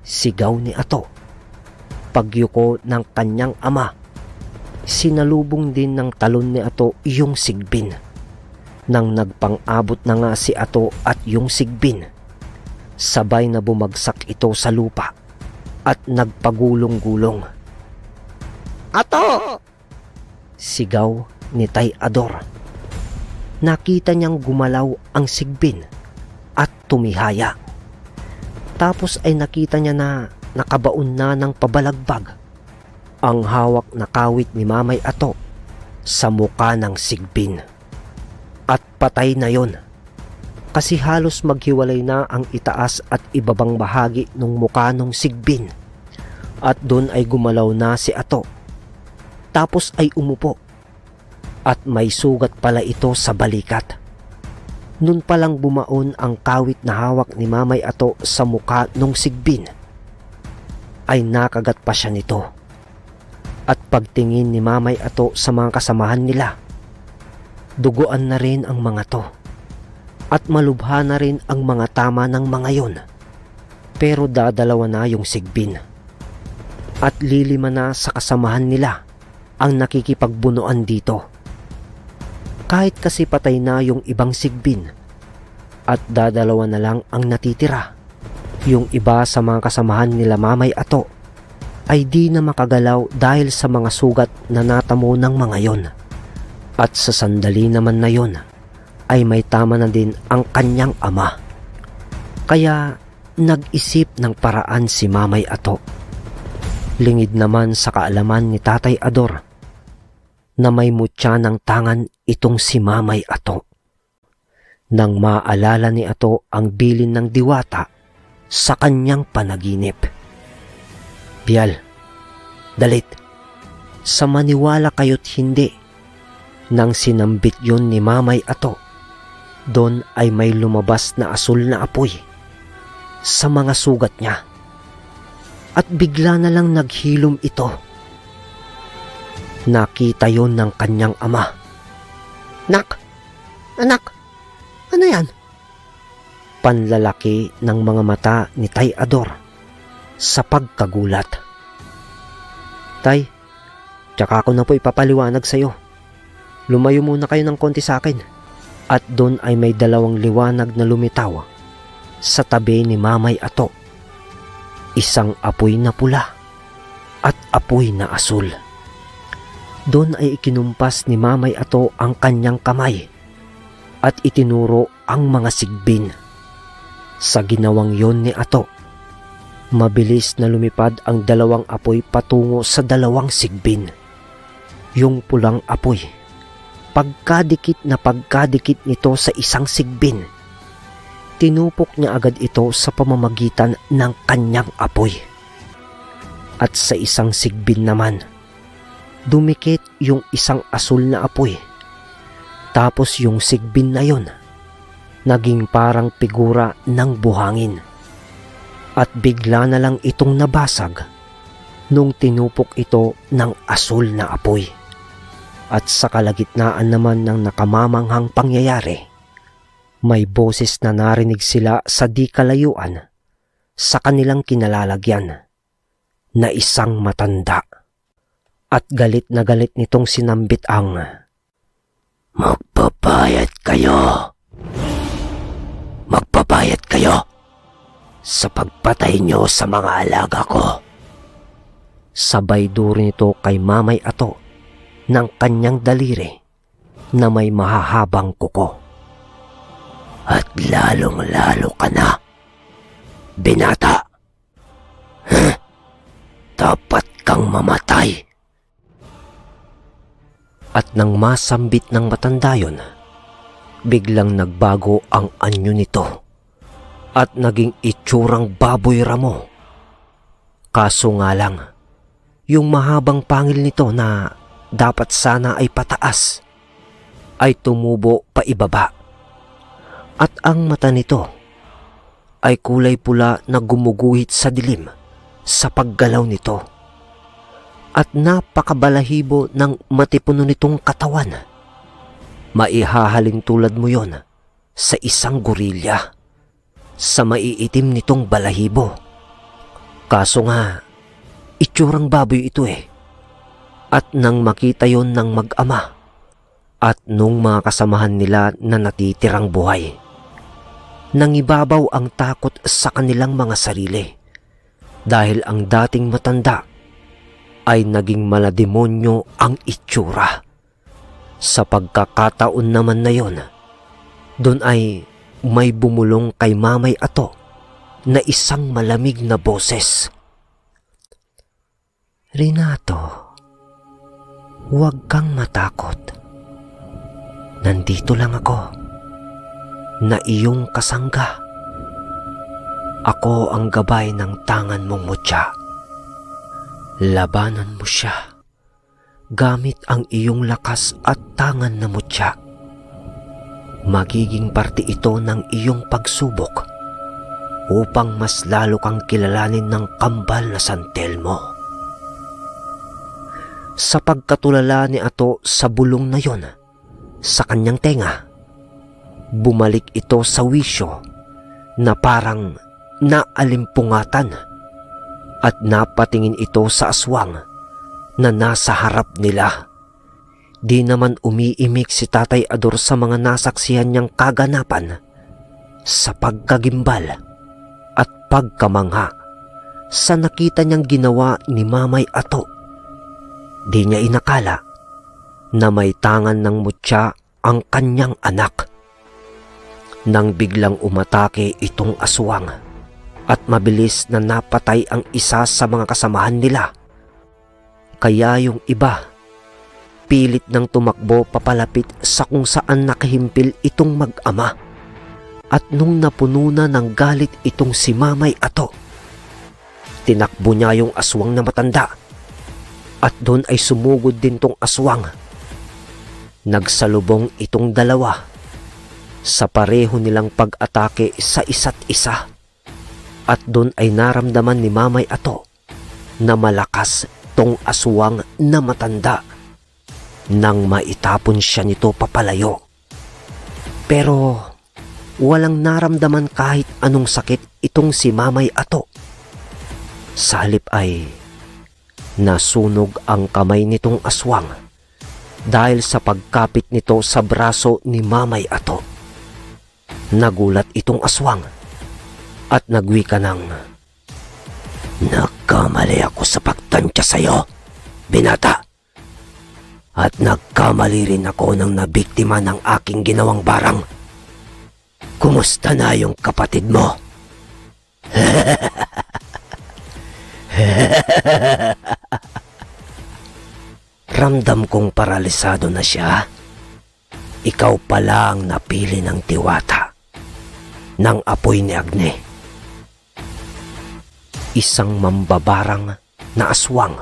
Sigaw ni Ato. Pagyuko ng kanyang ama, sinalubong din ng talon ni Ato yung sigbin. Nang nagpang-abot na nga si Ato at yung sigbin, sabay na bumagsak ito sa lupa at nagpagulong-gulong. Ato! Sigaw ni Tay Ador. Nakita niyang gumalaw ang sigbin at tumihaya. Tapos ay nakita niya na nakabaon na ng pabalagbag ang hawak na kawit ni Mamay Ato sa muka ng sigbin. At patay na yon, kasi halos maghiwalay na ang itaas at ibabang bahagi ng muka ng sigbin. At doon ay gumalaw na si Ato. Tapos ay umupo. At may sugat pala ito sa balikat. Noon palang bumaon ang kawit na hawak ni Mamay Ato sa muka ng sigbin, ay nakagat pa siya nito. At pagtingin ni Mamay Ato sa mga kasamahan nila, duguan na rin ang mga to. At malubha na rin ang mga tama ng mga yon. Pero dadalawa na yung sigbin. At lilima na sa kasamahan nila ang nakikipagbunuan dito. Kahit kasi patay na yung ibang sigbin at dadalawa na lang ang natitira, yung iba sa mga kasamahan nila Mamay Ato ay di na makagalaw dahil sa mga sugat na natamo ng mga yon. At sa sandali naman na yon ay may tama na din ang kanyang ama. Kaya nag-isip ng paraan si Mamay Ato. Lingid naman sa kaalaman ni Tatay Ador na may mutya ng tangan itong si Mamay Ato. Nang maalala ni Ato ang bilin ng diwata sa kanyang panaginip. Bial, dalit, sa maniwala kayo't hindi, nang sinambit yun ni Mamay Ato, doon ay may lumabas na asul na apoy sa mga sugat niya. At bigla na lang naghilom ito. Nakita yon ng kanyang ama. Nak! Anak! Ano yan? Panlalaki ng mga mata ni Tay Ador sa pagkagulat. Tay, tsaka ako na po ipapaliwanag sa'yo. Lumayo muna kayo ng konti sa akin. At doon ay may dalawang liwanag na lumitaw sa tabi ni Mamay Ato. Isang apoy na pula at apoy na asul. Doon ay ikinumpas ni Mamay Ato ang kanyang kamay at itinuro ang mga sigbin. Sa ginawang yon ni Ato, mabilis na lumipad ang dalawang apoy patungo sa dalawang sigbin. Yung pulang apoy, pagkadikit nito sa isang sigbin, tinupok niya agad ito sa pamamagitan ng kanyang apoy. At sa isang sigbin naman, dumikit yung isang asul na apoy Tapos yung sigbin na yon, naging parang figura ng buhangin. At bigla na lang itong nabasag nung tinupok ito ng asul na apoy. At sa kalagitnaan naman ng nakamamanghang pangyayari, may boses na narinig sila sa di kalayuan sa kanilang kinalalagyan na isang matanda. At galit na galit nitong sinambit ang, "Magbabayad kayo! Magbabayad kayo sa pagpatay nyo sa mga alaga ko." Sabay duro nito kay Mamay Ato ng kanyang daliri na may mahahabang kuko. "At lalong-lalo ka na, binata. Dapat kang mamatay." At nang masambit ng matanda yon, biglang nagbago ang anyo nito at naging itsurang baboy ramo. Kaso nga lang, yung mahabang pangil nito na dapat sana ay pataas ay tumubo pa ibaba. At ang mata nito ay kulay pula na gumuguhit sa dilim sa paggalaw nito. At napakabalahibo ng matipuno nitong katawan. Maihahalin tulad mo yon sa isang gorilya sa maiitim nitong balahibo. Kaso nga, itsurang baboy ito eh. At nang makita yon ng mag-ama at nung mga kasamahan nila na natitirang buhay, nangibabaw ang takot sa kanilang mga sarili dahil ang dating matanda ay naging malademonyo ang itsura. Sa pagkakataon naman na yon, doon ay may bumulong kay Mamay Ato na isang malamig na boses. "Renato, huwag kang matakot. Nandito lang ako, na iyong kasangga. Ako ang gabay ng tangan mong mutya. Labanan mo siya gamit ang iyong lakas at tangan na mutya. Magiging parte ito ng iyong pagsubok upang mas lalo kang kilalanin ng kambal na San Telmo." Sa pagkatulala ni Ato sa bulong na yon sa kanyang tenga, bumalik ito sa wisyo na parang naalimpungatan at napatingin ito sa aswang na nasa harap nila. Di naman umiimik si Tatay Ador sa mga nasaksihan niyang kaganapan sa pagkagimbal at pagkamangha sa nakita niyang ginawa ni Mamay Ato. Di niya inakala na may tangan ng mutya ang kanyang anak. Nang biglang umatake itong aswang at mabilis na napatay ang isa sa mga kasamahan nila, kaya yung iba pilit nang tumakbo papalapit sa kung saan nakahimpil itong mag-ama. At nung napuno na ng galit itong si Mamay Ato, tinakbo niya yung aswang na matanda at doon ay sumugod din tong aswang. Nagsalubong itong dalawa sa pareho nilang pag-atake sa isa't isa. At doon ay naramdaman ni Mamay Ato na malakas tong aswang na matanda nang maitapon siya nito papalayo. Pero walang naramdaman kahit anong sakit itong si Mamay Ato. Sa halip ay nasunog ang kamay nitong aswang dahil sa pagkapit nito sa braso ni Mamay Ato. Nagulat itong aswang at nagwika ng, "Nagkamali ako sa pagtansya sa'yo, binata. At nagkamali rin ako nang nabiktima ng aking ginawang barang. Kumusta na yung kapatid mo?" Ramdam kong paralisado na siya. Ikaw pala ang napili ng diwata ng apoy ni Agne. Isang mambabarang na aswang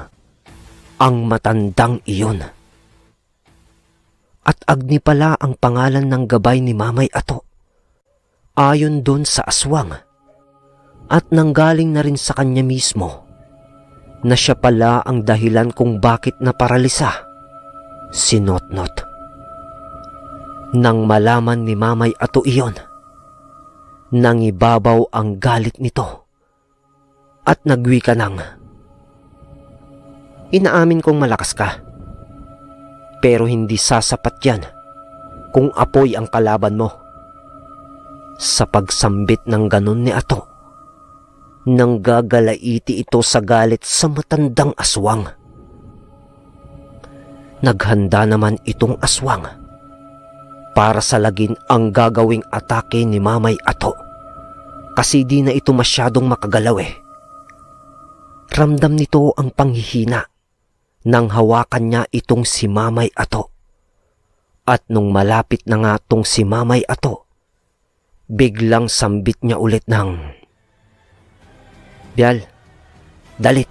ang matandang iyon. At Agni pala ang pangalan ng gabay ni Mamay Ato. Ayon doon sa aswang. At nanggaling na rin sa kanya mismo na siya pala ang dahilan kung bakit naparalisa si Notnot. Nang malaman ni Mamay Ato iyon, nangibabaw ang galit nito at nagwika ng, "Inaamin kong malakas ka, pero hindi sasapat yan kung apoy ang kalaban mo." Sa pagsambit ng ganun ni Ato, nanggagalaiti ito sa galit sa matandang aswang. Naghanda naman itong aswang para salagin ang gagawing atake ni Mamay Ato kasi di na ito masyadong makagalaw eh. Ramdam nito ang panghihina nang hawakan niya itong si Mamay Ato. At nung malapit na nga tong si Mamay Ato, biglang sambit niya ulit ng, "Bial, dalit."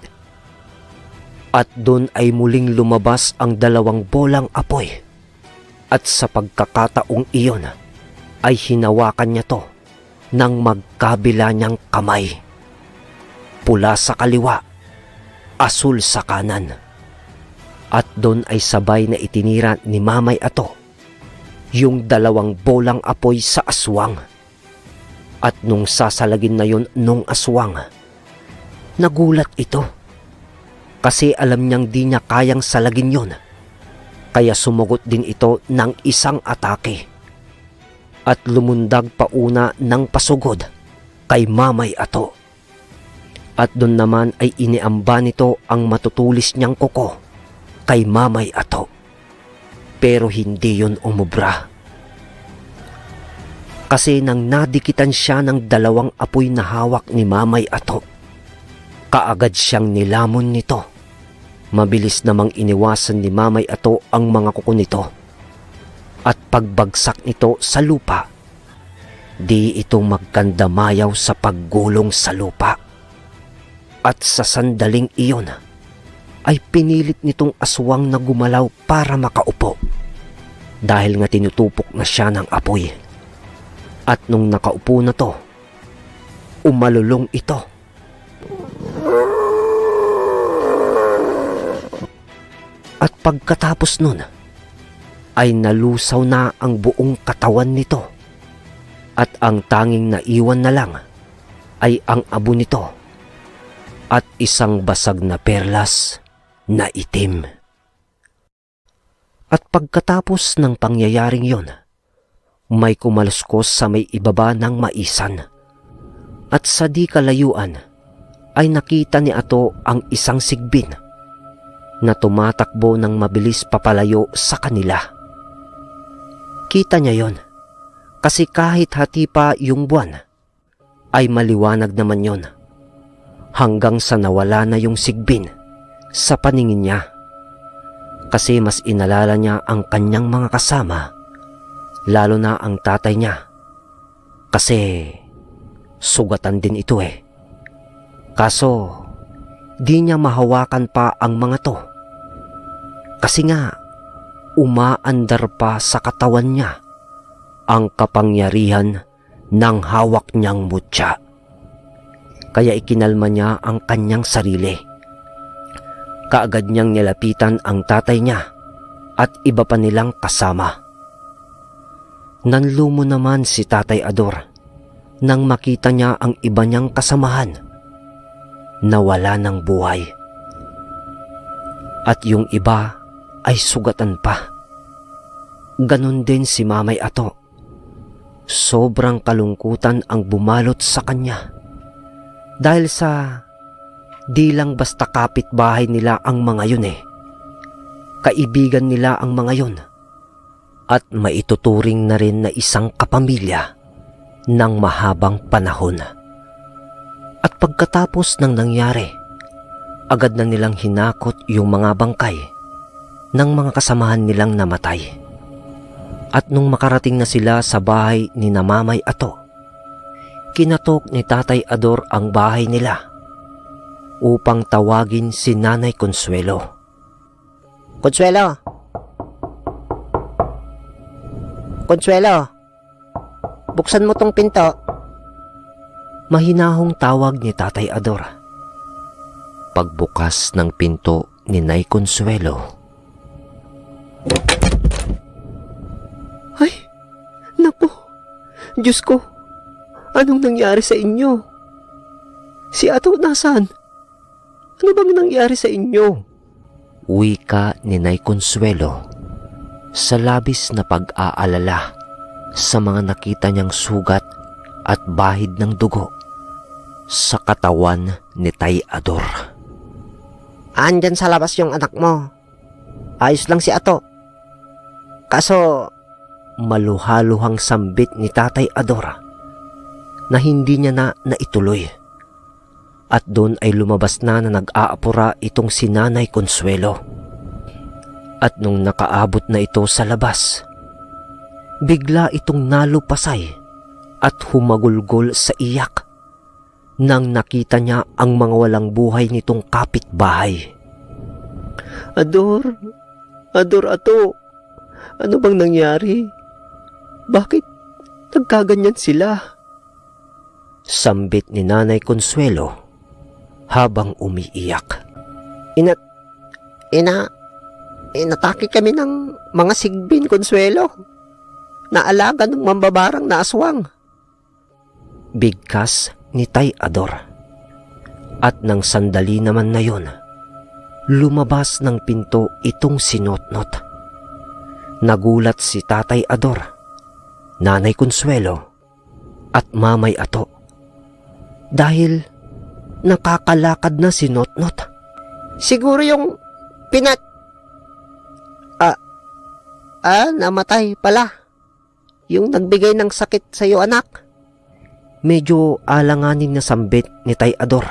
At doon ay muling lumabas ang dalawang bolang apoy. At sa pagkakataong iyon ay hinawakan niya to ng magkabila niyang kamay. Pula sa kaliwa, asul sa kanan. At doon ay sabay na itinira ni Mamay Ato yung dalawang bolang apoy sa aswang. At nung sasalagin na yon nung aswang, nagulat ito. Kasi alam niyang di niya kayang salagin yon. Kaya sumugot din ito ng isang atake. At lumundag pauna ng pasugod kay Mamay Ato. At doon naman ay iniamba nito ang matutulis niyang kuko kay Mamay Ato. Pero hindi yon umubra. Kasi nang nadikitan siya ng dalawang apoy na hawak ni Mamay Ato, kaagad siyang nilamon nito. Mabilis namang iniwasan ni Mamay Ato ang mga kuko nito. At pagbagsak nito sa lupa, di ito magkandamayaw sa paggulong sa lupa. At sa sandaling iyon, ay pinilit nitong aswang na gumalaw para makaupo. Dahil nga tinutupok na siya ng apoy. At nung nakaupo na to, umalulong ito. At pagkatapos nun, ay nalusaw na ang buong katawan nito. At ang tanging naiwan na lang ay ang abo nito at isang basag na perlas na itim. At pagkatapos ng pangyayaring yon, may kumaluskos sa may ibaba ng maisan. At sa di kalayuan ay nakita ni Ato ang isang sigbin na tumatakbo ng mabilis papalayo sa kanila. Kita niya yon kasi kahit hati pa yung buwan ay maliwanag naman yon hanggang sa nawala na yung sigbin sa paningin niya. Kasi mas inalala niya ang kanyang mga kasama, lalo na ang tatay niya. Kasi sugatan din ito eh. Kaso di niya mahawakan pa ang mga to. Kasi nga umaandar pa sa katawan niya ang kapangyarihan ng hawak niyang mutya. Kaya ikinalma niya ang kanyang sarili. Kaagad niyang nilapitan ang tatay niya at iba pa nilang kasama. Nanlumo naman si Tatay Ador nang makita niya ang iba niyang kasamahan na wala ng buhay. At yung iba ay sugatan pa. Ganon din si Mamay Ato. Sobrang kalungkutan ang bumalot sa kanya dahil sa di lang basta kapitbahay nila ang mga yun eh. Kaibigan nila ang mga yun at maituturing na rin na isang kapamilya ng mahabang panahon. At pagkatapos ng nangyari, agad na nilang hinakot yung mga bangkay ng mga kasamahan nilang namatay. At nung makarating na sila sa bahay ni Mamay Ato, kinatok ni Tatay Ador ang bahay nila upang tawagin si Nanay Consuelo. Consuelo, Consuelo, buksan mo tong pinto. Mahinahong tawag ni Tatay Ador. Pagbukas ng pinto ni Nay Consuelo. Ay, naku, Diyos ko, anong nangyari sa inyo? Si Ato nasaan? Ano bang nangyari sa inyo? Wika ni Nay Consuelo sa labis na pag-aalala sa mga nakita niyang sugat at bahid ng dugo sa katawan ni Tay Ador. Andyan sa labas yung anak mo. Ayos lang si Ato. Kaso, maluhaluhang sambit ni Tatay Ador na hindi niya na naituloy. At doon ay lumabas na nag-aapura itong si Nanay Consuelo. At nung nakaabot na ito sa labas, bigla itong nalupasay at humagulgol sa iyak nang nakita niya ang mga walang buhay nitong kapitbahay. Ador, Ato, ano bang nangyari? Bakit nagkaganyan sila? Sambit ni Nanay Consuelo habang umiiyak. Inatake kami ng mga sigbin, Consuelo. Naalaga ng mambabarang na aswang. Bigkas ni Tay Ador. At nang sandali naman na yon, lumabas ng pinto itong si Notnot. Nagulat si Tatay Ador, Nanay Consuelo, at Mamay Ato. Dahil nakakalakad na si Notnot. Siguro yung namatay pala. Yung nagbigay ng sakit sa iyo, anak. Medyo alanganin na sambit ni Tay Ador.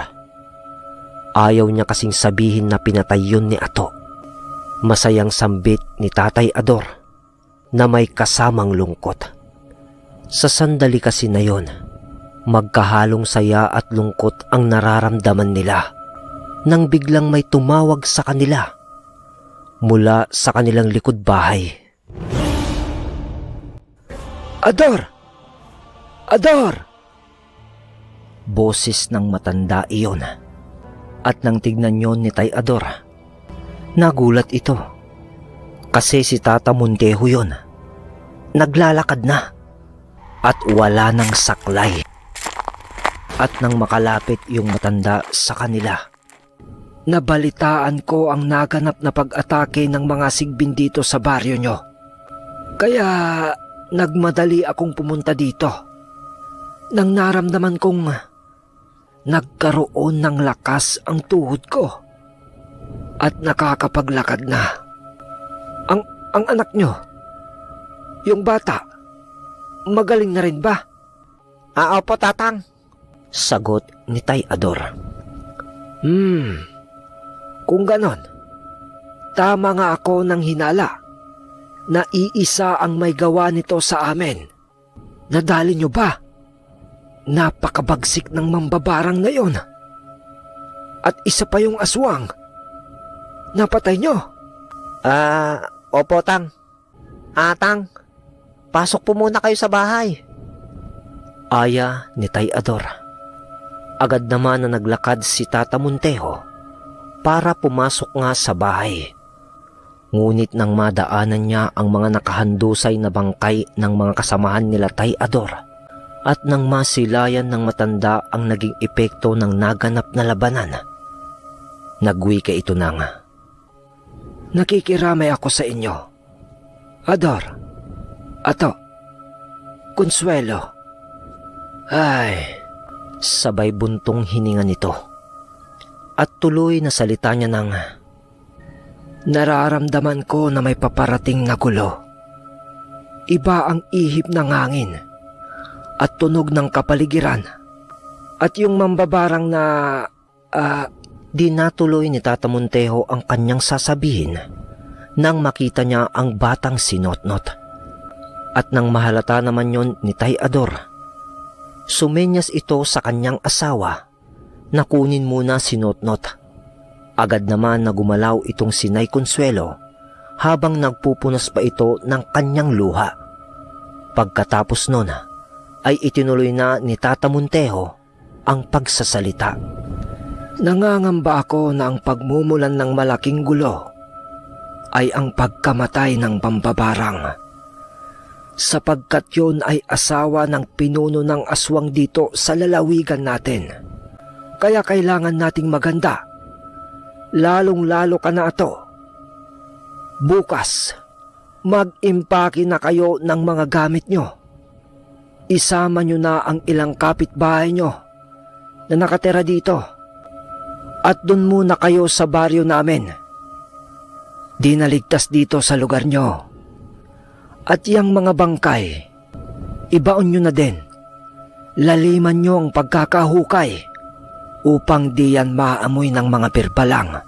Ayaw niya kasing sabihin na pinatay yun ni Ato. Masayang sambit ni Tatay Ador na may kasamang lungkot. Sa sandali kasi na yon, magkahalong saya at lungkot ang nararamdaman nila nang biglang may tumawag sa kanila mula sa kanilang likod bahay. Ador! Ador! Boses ng matanda iyon. At nang tignan yon ni Tay Ador, nagulat ito. Kasi si Tata Montejo yon. Naglalakad na at wala nang saklay. At nang makalapit yung matanda sa kanila, nabalitaan ko ang naganap na pag-atake ng mga sigbin dito sa baryo nyo. Kaya nagmadali akong pumunta dito nang naramdaman kong nagkaroon ng lakas ang tuhod ko at nakakapaglakad na. Ang anak nyo, yung bata, magaling na rin ba? Opo, Tatang. Sagot ni Tay Ador. Kung ganon, tama nga ako ng hinala na iisa ang may gawa nito sa amin. Nadali nyo ba? Napakabagsik ng mambabarang na yon. At isa pa yung aswang. Napatay nyo? Opo, Tang. Tang, pasok po muna kayo sa bahay. Aya ni Tay Ador. Agad naman na naglakad si Tata Montejo para pumasok nga sa bahay. Ngunit nang madaanan niya ang mga nakahandusay na bangkay ng mga kasamahan nila Tay Ador at nang masilayan ng matanda ang naging epekto ng naganap na labanan, nagwika ito nang, nakikiramay ako sa inyo. Ador, Ato, Consuelo. Ay, sabay buntong hininga nito at tuloy na salita niya ng, nararamdaman ko na may paparating na gulo. Iba ang ihip ng hangin at tunog ng kapaligiran. At yung mambabarang na... Di natuloy ni Tata Montejo ang kanyang sasabihin nang makita niya ang batang si Notnot. At nang mahalata naman yon ni Tay Ador, sumenyas ito sa kanyang asawa na kunin muna si Notnot. Agad naman na gumalaw itong si Nay Consuelo habang nagpupunas pa ito ng kanyang luha. Pagkatapos nun ay itinuloy na ni Tata Montejo ang pagsasalita. Nangangamba ako na ang pagmumulan ng malaking gulo ay ang pagkamatay ng Pambabarang, sapagkat yun ay asawa ng pinuno ng aswang dito sa lalawigan natin. Kaya kailangan nating maganda, lalong-lalo ka na ito. Bukas, mag-impake na kayo ng mga gamit nyo. Isama nyo na ang ilang kapitbahay nyo na nakatira dito at dun muna kayo sa baryo namin. Di naligtas dito sa lugar nyo. At yang mga bangkay, ibaon nyo na din. Laliman nyo ang pagkakahukay upang di yan maamoy ng mga pirpalang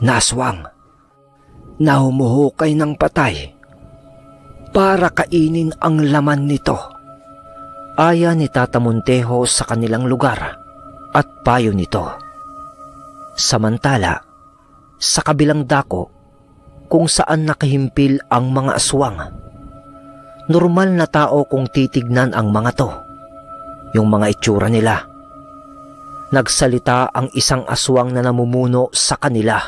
na aswang na humuhukay ng patay para kainin ang laman nito. Aya ni Tata Montejo sa kanilang lugar at payo nito. Samantala, sa kabilang dako kung saan nakahimpil ang mga aswang, normal na tao kung titignan ang mga to, yung mga itsura nila. Nagsalita ang isang aswang na namumuno sa kanila.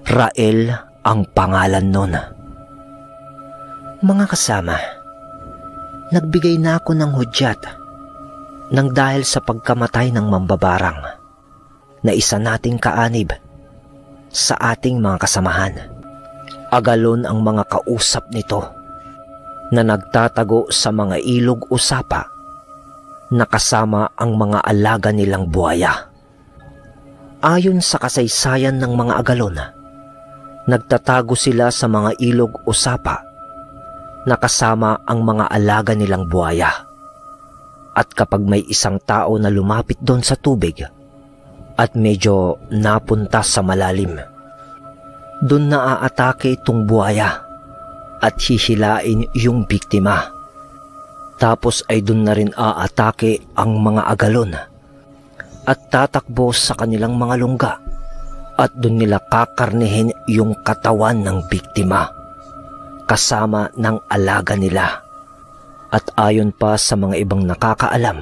Rael ang pangalan nun. Mga kasama, nagbigay na ako ng hudyat nang dahil sa pagkamatay ng Mambabarang na isa nating kaanib sa ating mga kasamahan. Agalon ang mga kausap nito na nagtatago sa mga ilog o sapa na kasama ang mga alaga nilang buhaya. Ayon sa kasaysayan ng mga agalon, nagtatago sila sa mga ilog o sapa na kasama ang mga alaga nilang buhaya. At kapag may isang tao na lumapit doon sa tubig at medyo napunta sa malalim, doon na aatake itong buhaya at hihilain yung biktima. Tapos ay doon na rin aatake ang mga agalon at tatakbo sa kanilang mga lungga at doon nila kakarnehin yung katawan ng biktima kasama ng alaga nila. At ayon pa sa mga ibang nakakaalam,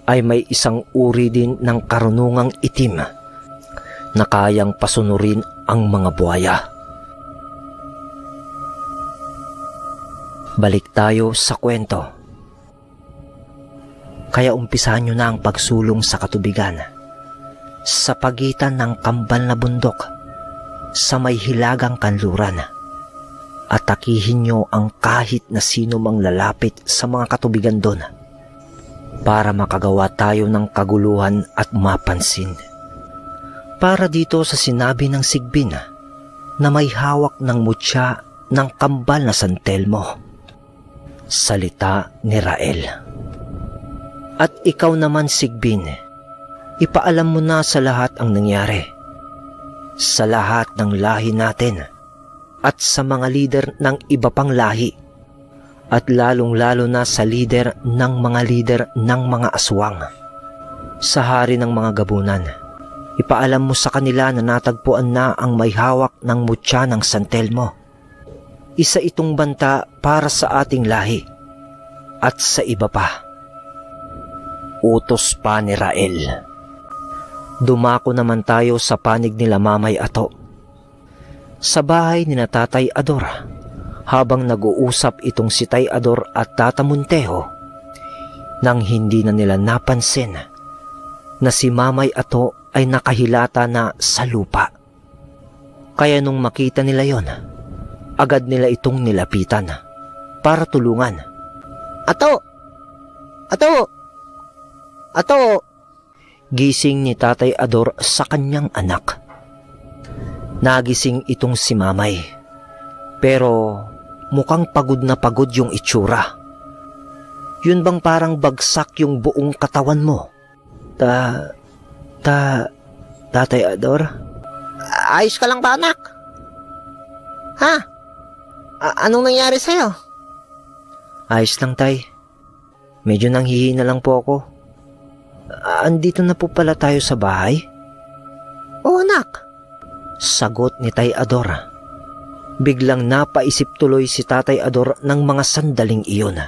ay may isang uri din ng karunungang itim na kayang pasunurin ang mga buhaya. Balik tayo sa kwento. Kaya umpisahan nyo na ang pagsulong sa katubigan sa pagitan ng kambal na bundok sa may hilagang kanluran. At takihin nyo ang kahit na sino mang lalapit sa mga katubigan doon para makagawa tayo ng kaguluhan at mapansin. Para dito sa sinabi ng Sigbin na may hawak ng mutya ng kambal na San Telmo. Salita ni Rael. At ikaw naman, Sigbin, ipaalam mo na sa lahat ang nangyari. Sa lahat ng lahi natin at sa mga lider ng iba pang lahi, at lalong-lalo na sa lider ng mga aswang. Sa hari ng mga gabunan, ipaalam mo sa kanila na natagpuan na ang may hawak ng mutya ng San Telmo. Isa itong banta para sa ating lahi at sa iba pa. Utos pa ni Rael. Dumako naman tayo sa panig nila Mamay Ato. Sa bahay ni Tatay Ador, habang nag-uusap itong si Tay Ador at Tata Montejo, nang hindi na nila napansin na si Mamay Ato ay nakahilata na sa lupa. Kaya nung makita nila yon, agad nila itong nilapitan para tulungan. Ato! Ato! Ato! Gising ni Tatay Ador sa kanyang anak. Nagising itong si Mamay, pero mukhang pagod na pagod yung itsura. Yun bang parang bagsak yung buong katawan mo? Tatay Ador? Ayos ka lang ba, anak? Ha? Anong nangyari sa'yo? Ayos lang, Tay. Medyo nanghihina lang po ako. Andito na po pala tayo sa bahay? Oo, anak. Sagot ni Tay Ador. Biglang napaisip tuloy si Tatay Ador ng mga sandaling iyon.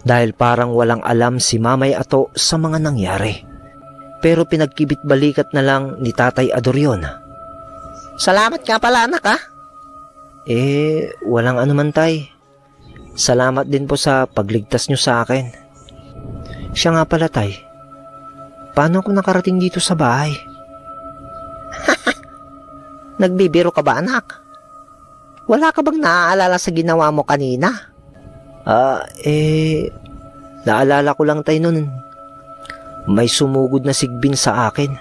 Dahil parang walang alam si Mamay Ato sa mga nangyari. Pero pinagkibit-balikat na lang ni Tatay Ador yun. Salamat nga pala anak ha. Walang anuman tay. Salamat din po sa pagligtas nyo sa akin. Siya nga pala tay, paano ako nakarating dito sa bahay? Nagbibiro ka ba anak? Wala ka bang naaalala sa ginawa mo kanina? Naalala ko lang tay nun. May sumugod na sigbin sa akin.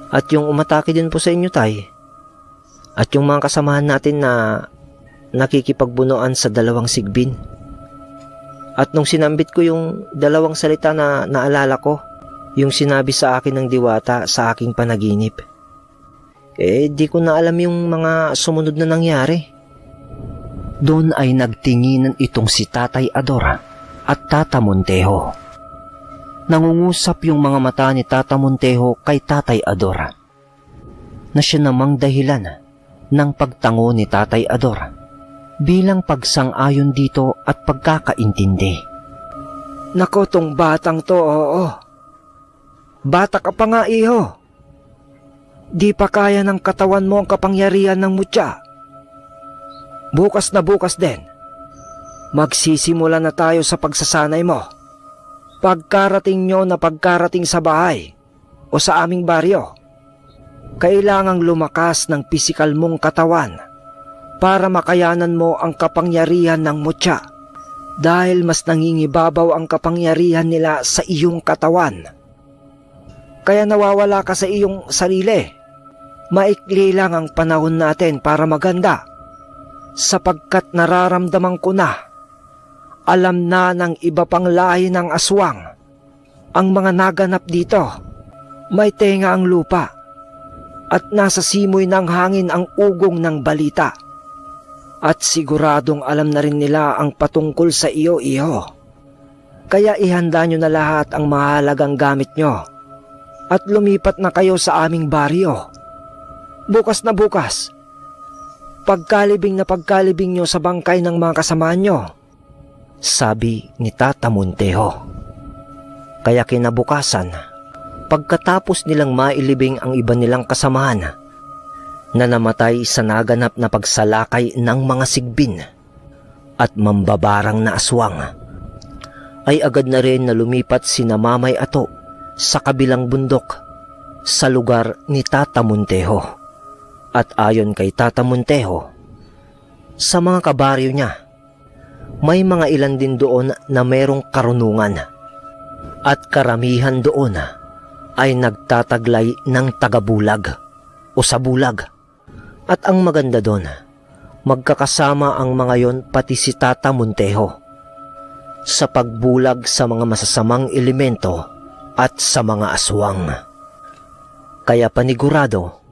At yung umatake din po sa inyo tay. At yung mga kasamahan natin na nakikipagbunuan sa dalawang sigbin. At nung sinambit ko yung dalawang salita na naalala ko, yung sinabi sa akin ng diwata sa aking panaginip, di ko na alam yung mga sumunod na nangyari. Doon ay nagtinginan itong si Tatay Ador at Tata Montejo. Nangungusap yung mga mata ni Tata Montejo kay Tatay Ador, na siya namang dahilan ng pagtango ni Tatay Ador bilang pagsang-ayon dito at pagkakaintindi. Nako tong batang to, oo. Bata ka pa nga iho. Di pa kaya ng katawan mo ang kapangyarihan ng mutya. Bukas na bukas din, magsisimula na tayo sa pagsasanay mo. Pagkarating nyo na pagkarating sa bahay o sa aming baryo, kailangang lumakas ng pisikal mong katawan para makayanan mo ang kapangyarihan ng mutya dahil mas nangingibabaw ang kapangyarihan nila sa iyong katawan. Kaya nawawala ka sa iyong sarili. Maikli lang ang panahon natin para maganda sapagkat nararamdaman ko na alam na ng iba pang lahi ng aswang ang mga naganap dito. May tenga ang lupa at nasa simoy ng hangin ang ugong ng balita. At siguradong alam na rin nila ang patungkol sa iyo, iho. Kaya ihanda nyo na lahat ang mahalagang gamit nyo at lumipat na kayo sa aming baryo. Bukas na bukas, pagkalibing nyo sa bangkay ng mga kasamahan nyo, sabi ni Tata Montejo. Kaya kinabukasan, pagkatapos nilang mailibing ang iba nilang kasamahan na namatay sa naganap na pagsalakay ng mga sigbin at mambabarang na aswang, ay agad na rin na lumipat sina Mamay Ato sa kabilang bundok sa lugar ni Tata Montejo. At ayon kay Tata Montejo, sa mga kabaryo niya, may mga ilan din doon na merong karunungan at karamihan doon ay nagtataglay ng tagabulag o sabulag. At ang maganda doon, magkakasama ang mga yon pati si Tata Montejo sa pagbulag sa mga masasamang elemento at sa mga aswang. Kaya panigurado,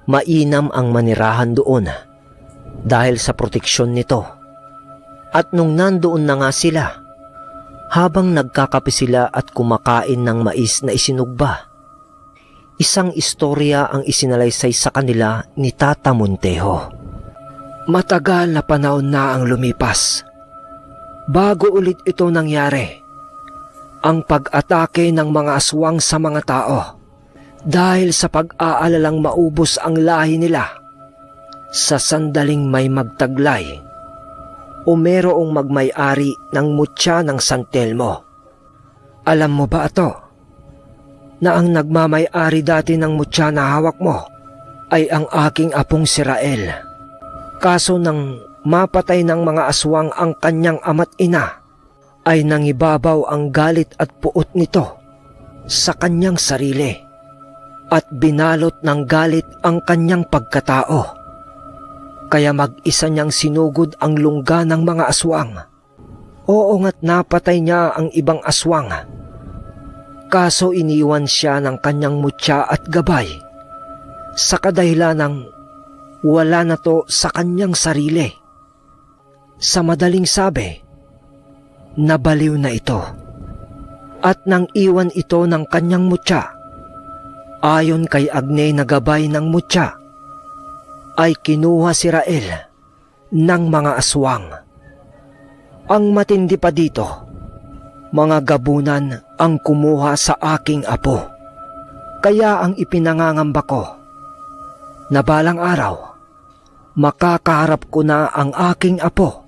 mainam ang manirahan doon dahil sa proteksyon nito. At nung nandoon na nga sila, habang nagkakape sila at kumakain ng mais na isinugba, isang istorya ang isinalaysay sa kanila ni Tata Montejo. Matagal na panahon na ang lumipas bago ulit ito nangyari, ang pag-atake ng mga aswang sa mga tao dahil sa pag-aalalang maubos ang lahi nila sa sandaling may magtaglay o merong magmay-ari ng mutya ng San Telmo. Alam mo ba ito, na ang nagmamay-ari dati ng mutya na hawak mo ay ang aking apong si Rael. Kaso nang mapatay ng mga aswang ang kanyang ama't ina, ay nangibabaw ang galit at puot nito sa kanyang sarili at binalot ng galit ang kanyang pagkatao. Kaya mag-isa niyang sinugod ang lungga ng mga aswang. Oo nga't napatay niya ang ibang aswang. Kaso iniwan siya ng kanyang mutya at gabay sa kadahilanang wala na to sa kanyang sarili. Sa madaling sabi, nabaliw na ito. At nang iwan ito ng kanyang mutya, ayon kay Agnay na gabay ng mutya, ay kinuha si Rael ng mga aswang. Ang matindi pa dito, mga gabunan ang kumuha sa aking apo. Kaya ang ipinangangamba ko na balang araw, makakaharap ko na ang aking apo.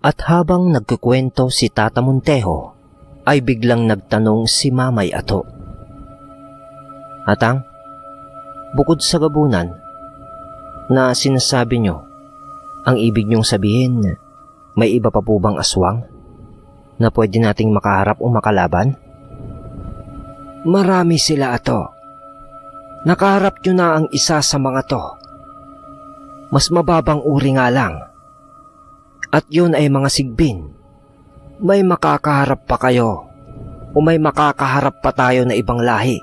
At habang nagkukwento si Tata Montejo, ay biglang nagtanong si Mamay Ato. Atang, bukod sa gabunan na sinasabi nyo, ang ibig nyong sabihin, may iba pa po bang aswang na pwede nating makaharap o makalaban? Marami sila, Ato. Nakaharap nyo na ang isa sa mga to. Mas mababang uri nga lang. At yun ay mga sigbin. May makakaharap pa kayo o may makakaharap pa tayo na ibang lahi.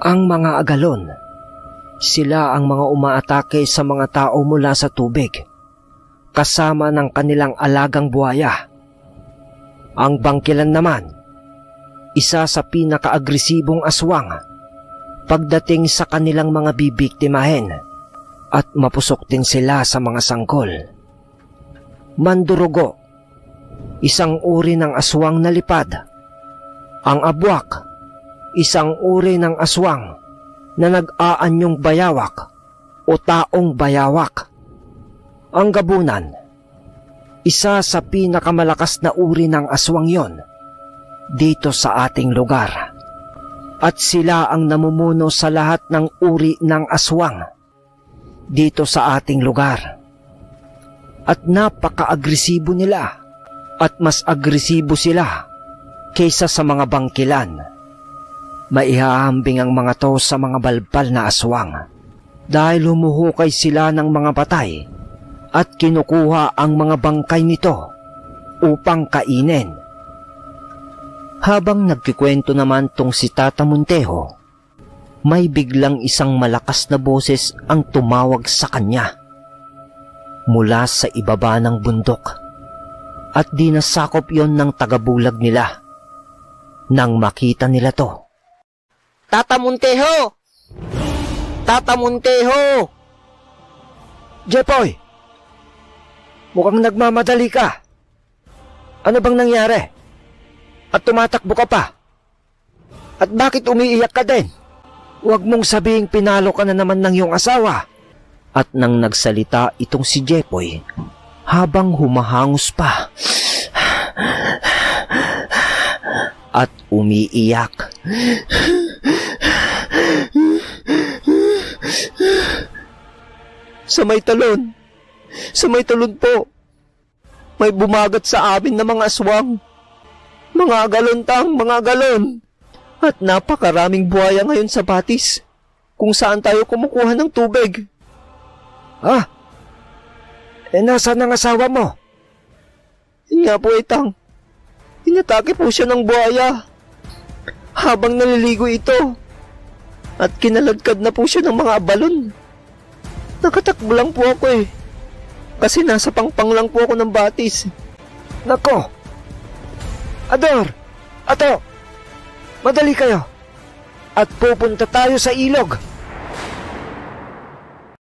Ang mga agalon, sila ang mga umaatake sa mga tao mula sa tubig, kasama ng kanilang alagang buhaya. Ang bangkilan naman, isa sa pinaka-agresibong aswang pagdating sa kanilang mga bibiktimahin, at mapusok din sila sa mga sanggol. Mandurugo, isang uri ng aswang na lipad. Ang abwak, isang uri ng aswang na nag-aanyong bayawak o taong bayawak. Ang gabunan, isa sa pinakamalakas na uri ng aswang yon dito sa ating lugar. At sila ang namumuno sa lahat ng uri ng aswang dito sa ating lugar. At napaka-agresibo nila, at mas agresibo sila kaysa sa mga bangkilan. Maihahambing ang mga to sa mga balbal na aswang dahil humuhukay sila ng mga patay at kinukuha ang mga bangkay nito upang kainin. Habang nagkikwento naman tong si Tata Montejo, may biglang isang malakas na boses ang tumawag sa kanya mula sa ibaba ng bundok, at di nasakop yon ng tagabulag nila. Nang makita nila to, Tata Montejo! Tata Montejo! Jepoy! Mukhang nagmamadali ka. Ano bang nangyari? At tumatakbo ka pa? At bakit umiiyak ka din? Huwag mong sabihing pinalo ka na naman ng iyong asawa. at nang nagsalita itong si Jepoy habang humahangos pa at umiiyak. Sa may talon po, may bumagat sa amin na mga aswang. Mga galon. At napakaraming buhaya ngayon sa batis kung saan tayo kumukuha ng tubig. Ah, nasaan ang asawa mo? Yun nga po, Itang. Inatake po siya ng buhaya habang naliligo ito. At kinaladkad na po siya ng mga abalon. Nakatakbo lang po ako kasi nasa pangpang lang po ako ng batis. Nako! Ador! Ato! Madali kayo! At pupunta tayo sa ilog